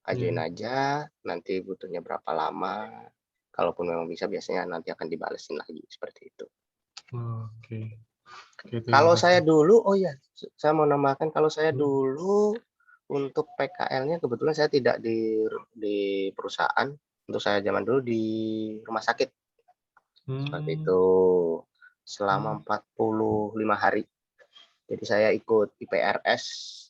ajuin aja nanti butuhnya berapa lama, kalaupun memang bisa biasanya nanti akan dibalesin lagi seperti itu. Oke. Kalau saya dulu, oh ya saya mau nambahkan, kalau saya dulu untuk PKL-nya kebetulan saya tidak di perusahaan, untuk saya zaman dulu di rumah sakit seperti Hmm. itu selama 45 hari. Jadi saya ikut IPRS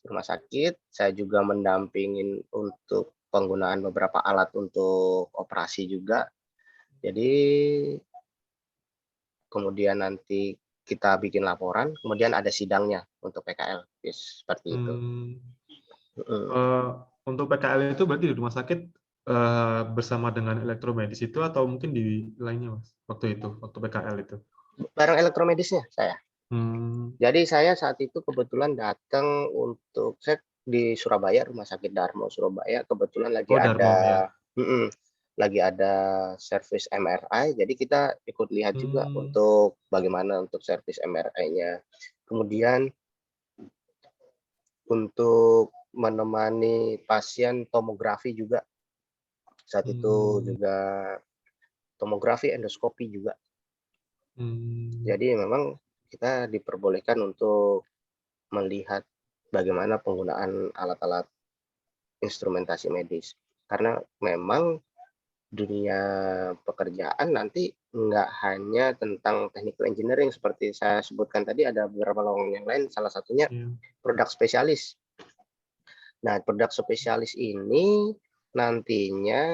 rumah sakit, saya juga mendampingin untuk penggunaan beberapa alat untuk operasi juga. Jadi kemudian nanti kita bikin laporan, kemudian ada sidangnya untuk PKL, yes, seperti itu. Untuk PKL itu berarti di rumah sakit bersama dengan elektromedis itu atau mungkin di lainnya, Mas, waktu PKL itu? Bareng elektromedisnya saya. Hmm. Jadi saya saat itu kebetulan datang untuk saya di Surabaya, Rumah Sakit Darmo Surabaya, kebetulan lagi Darmo, ya. lagi ada servis MRI, jadi kita ikut lihat juga untuk bagaimana untuk servis MRI-nya. Kemudian untuk menemani pasien tomografi juga. Saat itu juga tomografi, endoskopi juga. Jadi memang kita diperbolehkan untuk melihat bagaimana penggunaan alat-alat instrumentasi medis. Karena memang dunia pekerjaan nanti nggak hanya tentang technical engineering seperti saya sebutkan tadi, ada beberapa lowongan yang lain, salah satunya produk spesialis. Nah, produk spesialis ini nantinya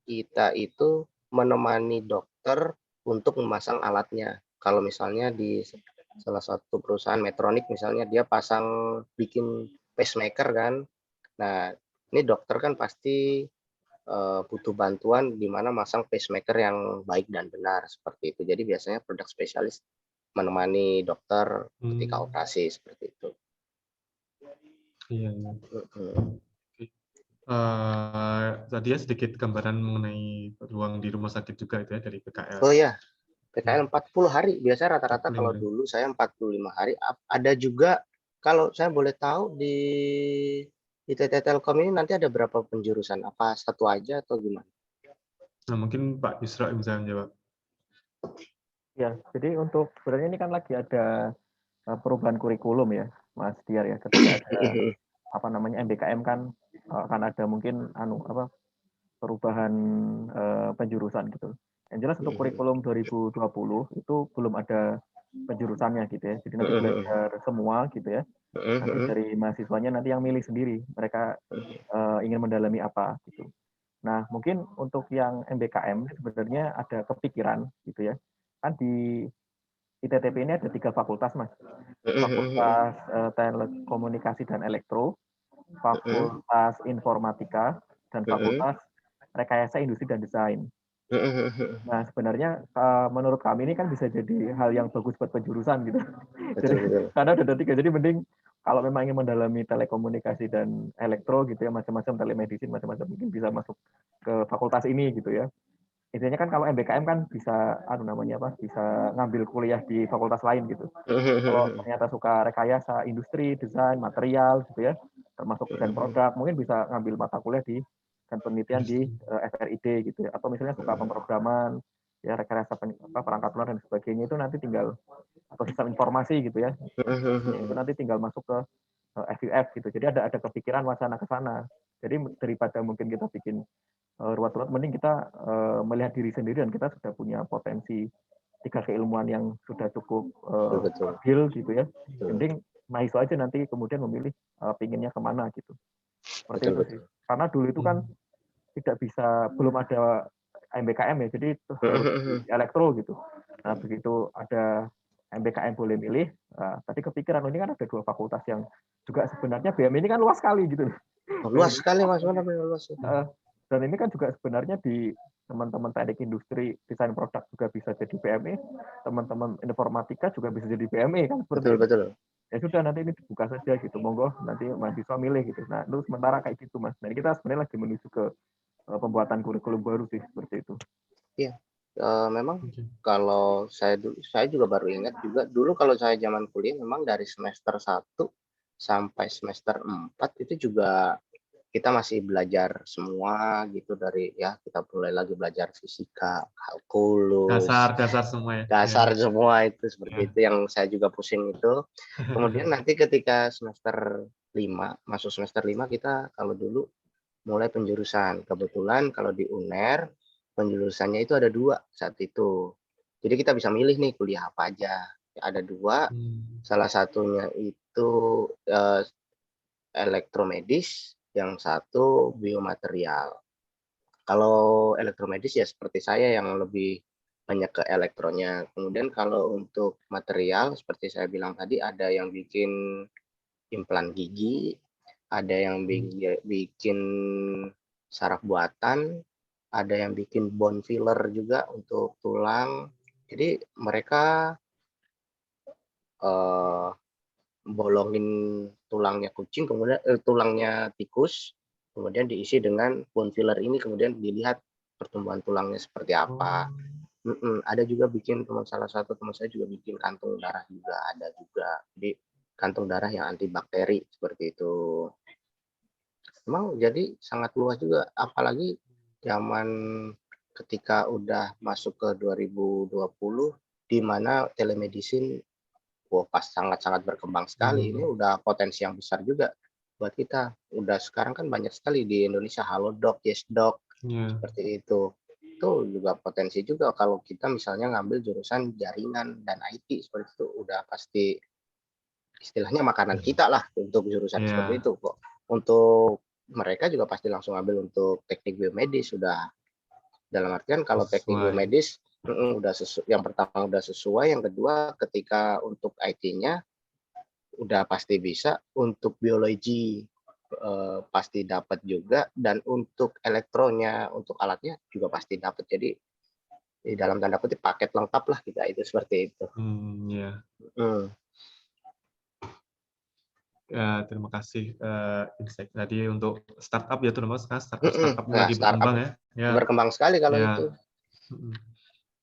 kita itu menemani dokter untuk memasang alatnya. Kalau misalnya di salah satu perusahaan Medtronic misalnya dia bikin pacemaker kan. Nah, ini dokter kan pasti butuh bantuan di mana masang pacemaker yang baik dan benar seperti itu. Jadi biasanya produk spesialis menemani dokter ketika operasi seperti itu. Iya. Tadi ya sedikit gambaran mengenai peluang di rumah sakit juga itu ya dari PKL. Oh ya, PKL 40 hari. Biasa rata-rata kalau dulu saya 45 hari. Ada juga kalau saya boleh tahu di ITT Telkom ini nanti ada berapa penjurusan? Apa satu aja atau gimana? Nah, mungkin Pak Yusra bisa menjawab. Ya, jadi untuk sebenarnya ini kan lagi ada perubahan kurikulum ya, Mas Diar ya. Ketika ada MBKM kan akan ada mungkin perubahan penjurusan gitu. Yang jelas untuk kurikulum 2020 itu belum ada penjurusannya gitu ya. Jadi nanti belajar semua gitu ya. Nanti dari mahasiswanya nanti yang milih sendiri mereka ingin mendalami apa gitu. Nah, mungkin untuk yang MBKM sebenarnya ada kepikiran gitu ya. Kan di ITTP ini ada 3 fakultas, Mas. Fakultas Telekomunikasi dan Elektro, Fakultas Informatika, dan Fakultas Rekayasa Industri dan Desain. Nah, sebenarnya menurut kami ini kan bisa jadi hal yang bagus buat penjurusan gitu. Jadi karena ada 3, jadi mending kalau memang ingin mendalami telekomunikasi dan elektro gitu ya, macam-macam telemedicine, macam-macam, mungkin bisa masuk ke fakultas ini gitu ya. Intinya kan kalau MBKM kan bisa bisa ngambil kuliah di fakultas lain gitu. Kalau ternyata suka rekayasa industri, desain, material gitu ya, termasuk desain produk, mungkin bisa ngambil mata kuliah dan penelitian di FRID gitu ya. Atau misalnya suka pemrograman, ya rekayasa perangkat lunak dan sebagainya, itu nanti tinggal, atau sistem informasi gitu ya, itu nanti tinggal masuk ke FUF gitu. Jadi ada kepikiran wacana ke sana. Jadi daripada mungkin kita bikin ruwet-ruwet, mending kita melihat diri sendiri dan kita sudah punya potensi 3 keilmuan yang sudah cukup stabil gitu ya. Mending mahasiswa aja nanti kemudian memilih pinginnya kemana gitu. Seperti itu sih. Karena dulu itu kan belum ada MBKM ya, jadi harus elektro gitu. Nah, begitu ada MBKM boleh milih, tadi kepikiran ini kan ada 2 fakultas yang juga sebenarnya BM ini kan luas sekali gitu. Luas sekali Mas, luas. Dan ini kan juga sebenarnya di teman-teman teknik industri, desain produk juga bisa jadi BME, teman-teman informatika juga bisa jadi BME kan seperti itu. Betul. Ya sudah, nanti ini dibuka saja gitu, monggo nanti mahasiswa milih gitu. Nah, itu sementara kayak gitu Mas. Nah, kita sebenarnya lagi menuju ke pembuatan kurikulum baru sih seperti itu. Iya, memang kalau saya juga baru ingat juga dulu kalau saya zaman kuliah memang dari semester 1 sampai semester 4 itu juga kita masih belajar semua gitu, dari ya kita mulai lagi belajar fisika, kalkulus, dasar semua ya. Dasar semua itu seperti itu yang saya juga pusing itu. Kemudian nanti ketika semester 5, masuk semester 5 kita kalau dulu mulai penjurusan. Kebetulan kalau di UNER penjurusannya itu ada 2 saat itu. Jadi kita bisa milih nih kuliah apa aja. Ada 2, salah satunya itu elektromedis, yang satu biomaterial. Kalau elektromedis ya seperti saya yang lebih banyak ke elektronya. Kemudian kalau untuk material seperti saya bilang tadi ada yang bikin implan gigi, ada yang bikin saraf buatan, ada yang bikin bone filler juga untuk tulang. Jadi mereka bolongin tulangnya kucing, kemudian tulangnya tikus, kemudian diisi dengan bone filler ini, kemudian dilihat pertumbuhan tulangnya seperti apa. Ada juga bikin salah satu teman saya juga bikin kantung darah juga ada juga. Jadi kantung darah yang antibakteri seperti itu. Memang jadi sangat luas juga, apalagi zaman ketika udah masuk ke 2020 di mana telemedicine pas sangat-sangat berkembang sekali. Ini udah potensi yang besar juga buat kita. Udah sekarang kan banyak sekali di Indonesia Halodoc, YesDoc, seperti itu. Itu juga potensi juga kalau kita misalnya ngambil jurusan jaringan dan IT seperti itu, udah pasti istilahnya makanan kita lah untuk jurusan seperti itu kok. Untuk mereka juga pasti langsung ambil untuk teknik biomedis sudah. Dalam artian kalau teknik biomedis yang pertama udah sesuai, yang kedua ketika untuk IT-nya udah pasti bisa, untuk biologi pasti dapat juga, dan untuk elektronya, untuk alatnya juga pasti dapat. Jadi di dalam tanda kutip paket lengkap lah kita itu seperti itu. Ya, terima kasih insight tadi untuk startup ya, terutama sekarang startup lagi berkembang ya. Berkembang sekali kalau itu.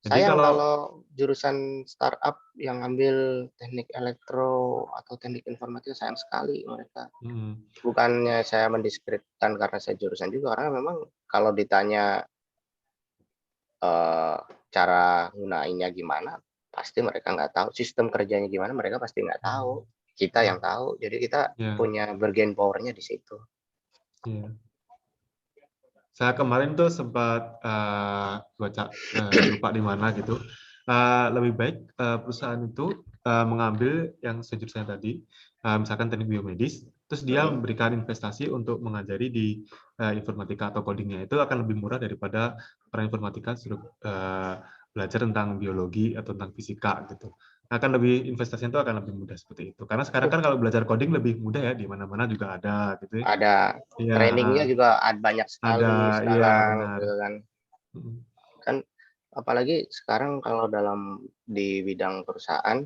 Jadi Sayang kalau jurusan startup yang ngambil teknik elektro atau teknik informatika, sayang sekali mereka. Bukannya saya mendiskreditkan karena saya jurusan juga, karena memang kalau ditanya cara gunainnya gimana, pasti mereka nggak tahu. Sistem kerjanya gimana, mereka pasti nggak tahu. Kita yang tahu. Jadi kita punya bargain power-nya di situ. Saya kemarin tuh sempat baca, lupa di mana gitu. Lebih baik perusahaan itu mengambil yang sejurusan tadi, misalkan teknik biomedis, terus dia memberikan investasi untuk mengajari di informatika atau codingnya. Itu akan lebih murah daripada orang informatika suruh belajar tentang biologi atau tentang fisika gitu. Akan lebih investasinya itu akan lebih mudah seperti itu. Karena sekarang kan kalau belajar coding lebih mudah ya, di mana-mana juga ada gitu. Ada trainingnya juga banyak sekali sekarang, gitu kan. Kan apalagi sekarang kalau di bidang perusahaan,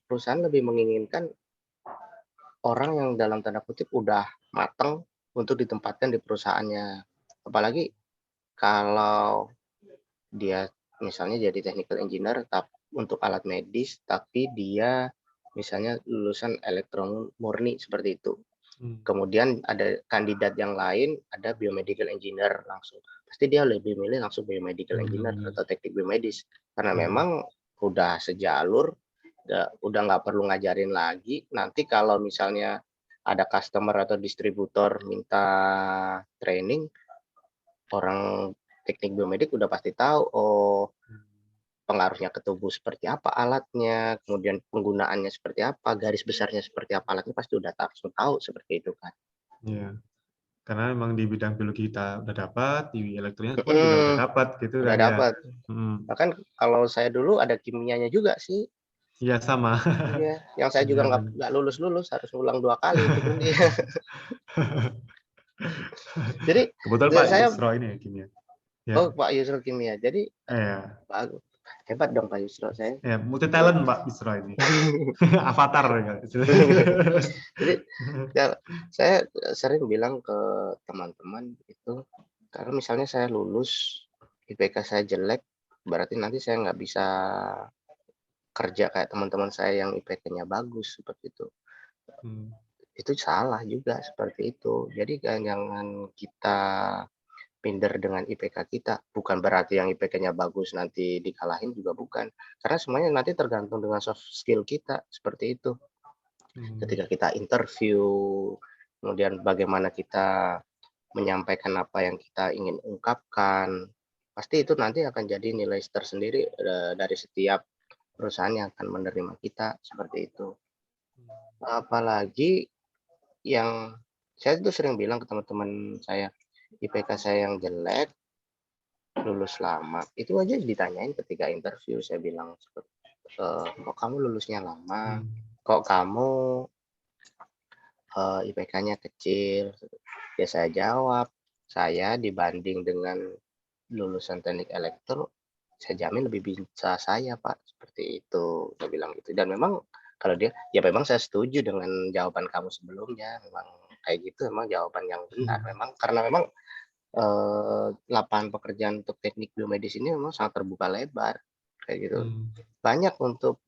perusahaan lebih menginginkan orang yang dalam tanda kutip udah matang untuk ditempatkan di perusahaannya. Apalagi kalau dia misalnya jadi technical engineer untuk alat medis, tapi dia misalnya lulusan elektro murni seperti itu. Kemudian ada kandidat yang lain, ada biomedical engineer langsung. Pasti dia lebih milih langsung biomedical engineer atau teknik biomedis. Karena memang udah sejalur, udah nggak perlu ngajarin lagi. Nanti kalau misalnya ada customer atau distributor minta training, orang teknik biomedik udah pasti tahu, pengaruhnya ke tubuh seperti apa alatnya, kemudian penggunaannya seperti apa, garis besarnya seperti apa alatnya, pasti udah langsung tahu seperti itu kan. Iya, karena memang di bidang biologi kita udah dapat, di elektronik pun juga udah dapat gitu udah kan dapat. ya. Bahkan kalau saya dulu ada kimianya juga sih. Iya sama. Iya, yang saya juga nggak lulus harus ulang 2 kali itu kuliah. Jadi kebetulan Pak Yusro ini ya kimia. Ya. Oh, Pak Yusro kimia. Jadi bagus. Hebat dong Pak Yusro saya. Ya, multi talent Pak Yusro ini. Avatar ya. Jadi ya, saya sering bilang ke teman-teman itu, kalau misalnya saya lulus IPK saya jelek, berarti nanti saya nggak bisa kerja kayak teman-teman saya yang IPK-nya bagus seperti itu. Itu salah juga seperti itu. Jadi jangan kita minder dengan IPK kita. Bukan berarti yang IPK-nya bagus nanti dikalahin juga bukan. Karena semuanya nanti tergantung dengan soft skill kita seperti itu. Ketika kita interview, kemudian bagaimana kita menyampaikan apa yang kita ingin ungkapkan, pasti itu nanti akan jadi nilai tersendiri dari setiap perusahaan yang akan menerima kita, seperti itu. Apalagi yang saya tuh sering bilang ke teman-teman saya, IPK saya yang jelek, lulus lama, itu aja ditanyain ketika interview. Saya bilang, kok kamu lulusnya lama, kok kamu IPK-nya kecil. Ya saya jawab, saya dibanding dengan lulusan teknik elektro, saya jamin lebih bisa saya, Pak, seperti itu, saya bilang gitu. Dan memang kalau dia, ya memang saya setuju dengan jawaban kamu sebelumnya, memang kayak gitu, memang jawaban yang benar. Memang karena memang lapangan pekerjaan untuk teknik biomedis ini memang sangat terbuka lebar, kayak gitu. Banyak untuk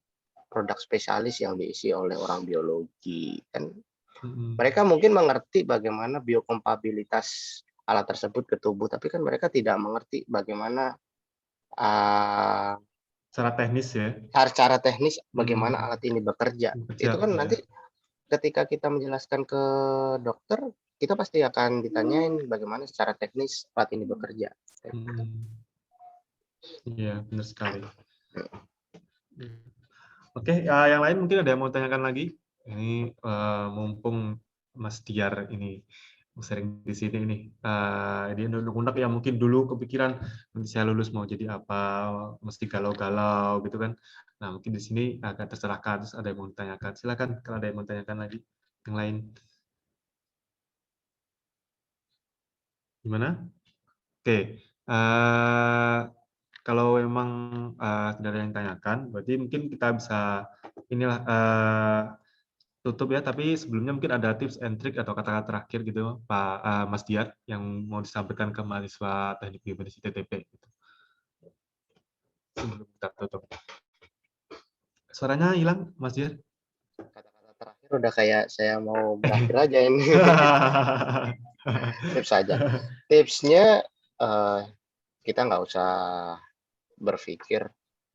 produk spesialis yang diisi oleh orang biologi, kan mereka mungkin mengerti bagaimana biokompatibilitas alat tersebut ke tubuh, tapi kan mereka tidak mengerti bagaimana secara teknis ya. Secara teknis bagaimana alat ini bekerja. Itu kan nanti ketika kita menjelaskan ke dokter, kita pasti akan ditanyain bagaimana secara teknis alat ini bekerja. Iya, benar sekali. Oke, yang lain mungkin ada yang mau tanyakan lagi? Ini mumpung Mas Diar ini sering di sini nih. Dia unek-unek ya, mungkin dulu kepikiran nanti saya lulus mau jadi apa, mesti galau-galau gitu kan. Nah, mungkin di sini agak tercerahkan, terus ada yang mau ditanyakan. Silakan kalau ada yang mau ditanyakan lagi. Yang lain. Gimana? Oke. Kalau memang tidak ada yang tanyakan, berarti mungkin kita bisa inilah tutup ya. Tapi sebelumnya mungkin ada tips and trick atau kata-kata terakhir gitu, Pak Mas Diar, yang mau disampaikan ke mahasiswa Teknik Biomedis ITTP. Gitu. Sebelum kita tutup. Suaranya hilang, Mas Diar? Kata-kata terakhir udah kayak saya mau berakhir aja ini. Tips aja. Tipsnya kita nggak usah berpikir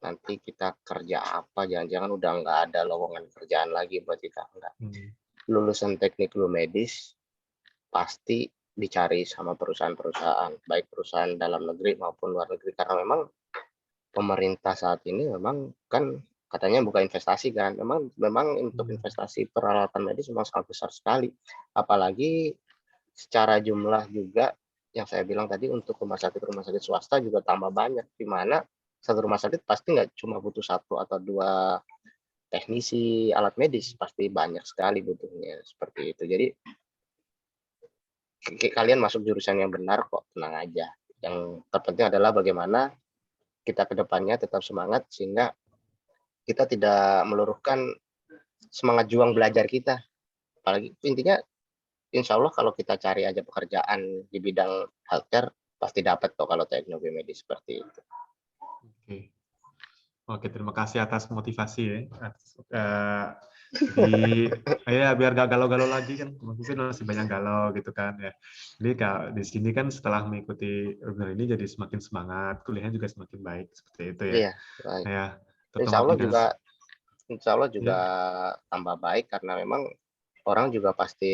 nanti kita kerja apa, jangan-jangan udah nggak ada lowongan kerjaan lagi buat kita. Enggak. Lulusan teknik biomedis pasti dicari sama perusahaan-perusahaan, baik perusahaan dalam negeri maupun luar negeri, karena memang pemerintah saat ini memang kan katanya buka investasi kan, memang untuk investasi peralatan medis memang sangat besar sekali, apalagi secara jumlah juga yang saya bilang tadi untuk rumah sakit swasta juga tambah banyak, di mana satu rumah sakit pasti nggak cuma butuh 1 atau 2 teknisi alat medis, pasti banyak sekali butuhnya, seperti itu. Jadi kalian masuk jurusan yang benar kok, tenang aja. Yang terpenting adalah bagaimana kita ke depannya tetap semangat sehingga kita tidak meluruhkan semangat juang belajar kita. Apalagi intinya insya Allah kalau kita cari aja pekerjaan di bidang healthcare pasti dapat kok kalau teknik biomedis, seperti itu. Oke, terima kasih atas motivasi ya. Ya biar gak galau-galau lagi kan, mungkin masih banyak galau gitu kan ya. Jadi di sini kan setelah mengikuti webinar ini jadi semakin semangat, kuliahnya juga semakin baik seperti itu ya. Iya, baik. Ya, insya Allah juga tambah baik karena memang orang juga pasti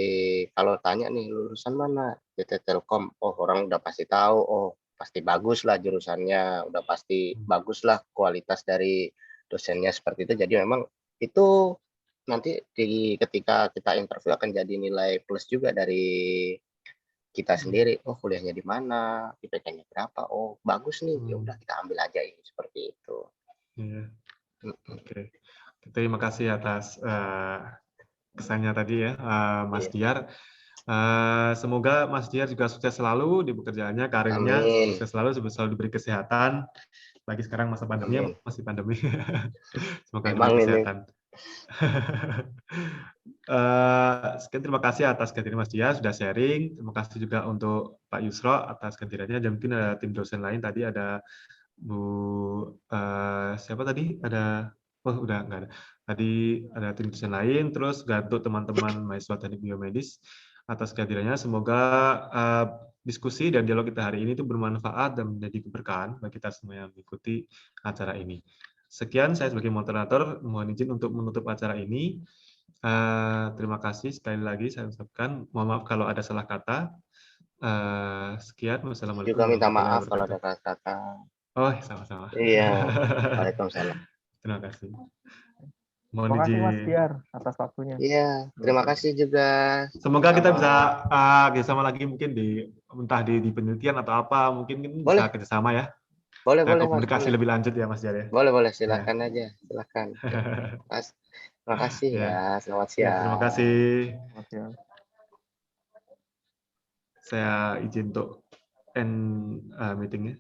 kalau tanya nih lulusan mana, PT Telkom, oh orang udah pasti tahu, oh pasti bagus lah jurusannya, udah pasti bagus lah kualitas dari dosennya, seperti itu. Jadi memang itu nanti ketika kita interview akan jadi nilai plus juga dari kita sendiri. Oh kuliahnya di mana, IPK-nya berapa, oh bagus nih, ya udah kita ambil aja ini, seperti itu. Oke, terima kasih atas kesannya tadi ya, Mas Diar. Semoga Mas Diar juga sukses selalu di pekerjaannya, karirnya, sukses selalu diberi kesehatan. Lagi sekarang masa pandemi, masih pandemi. Semoga diberi kesehatan. Sekian, terima kasih atas kehadiran Mas Diar sudah sharing. Terima kasih juga untuk Pak Yusro atas kehadirannya. Dan mungkin ada tim dosen lain tadi, ada Bu siapa tadi? Udah nggak ada. Tadi ada tim dosen lain, terus untuk teman-teman mahasiswa teknik biomedis atas kehadirannya. Semoga diskusi dan dialog kita hari ini itu bermanfaat dan menjadi keberkahan bagi kita semua yang mengikuti acara ini. Sekian, saya sebagai moderator mohon izin untuk menutup acara ini. Terima kasih sekali lagi saya ucapkan. Mohon maaf kalau ada salah kata. Sekian. Wassalamualaikum Juga minta warahmatullahi maaf kalau wabarakatuh. ada kata-kata. Oh, sama-sama. Iya. Waalaikumsalam. Terima kasih. Terima Mohon kasih Mas izin. Tiar atas waktunya. Iya, terima kasih juga. Semoga kita Sama. bisa kerjasama lagi mungkin entah di penelitian atau apa, mungkin bisa Boleh. kerjasama ya. Boleh, Mas. Komunikasi Boleh. lebih lanjut ya Mas Jar ya. Boleh, silakan aja, silakan. Mas, terima kasih Ya. ya. Selamat Ya, siang. terima kasih. Mas Tiar. Saya izin untuk end meetingnya.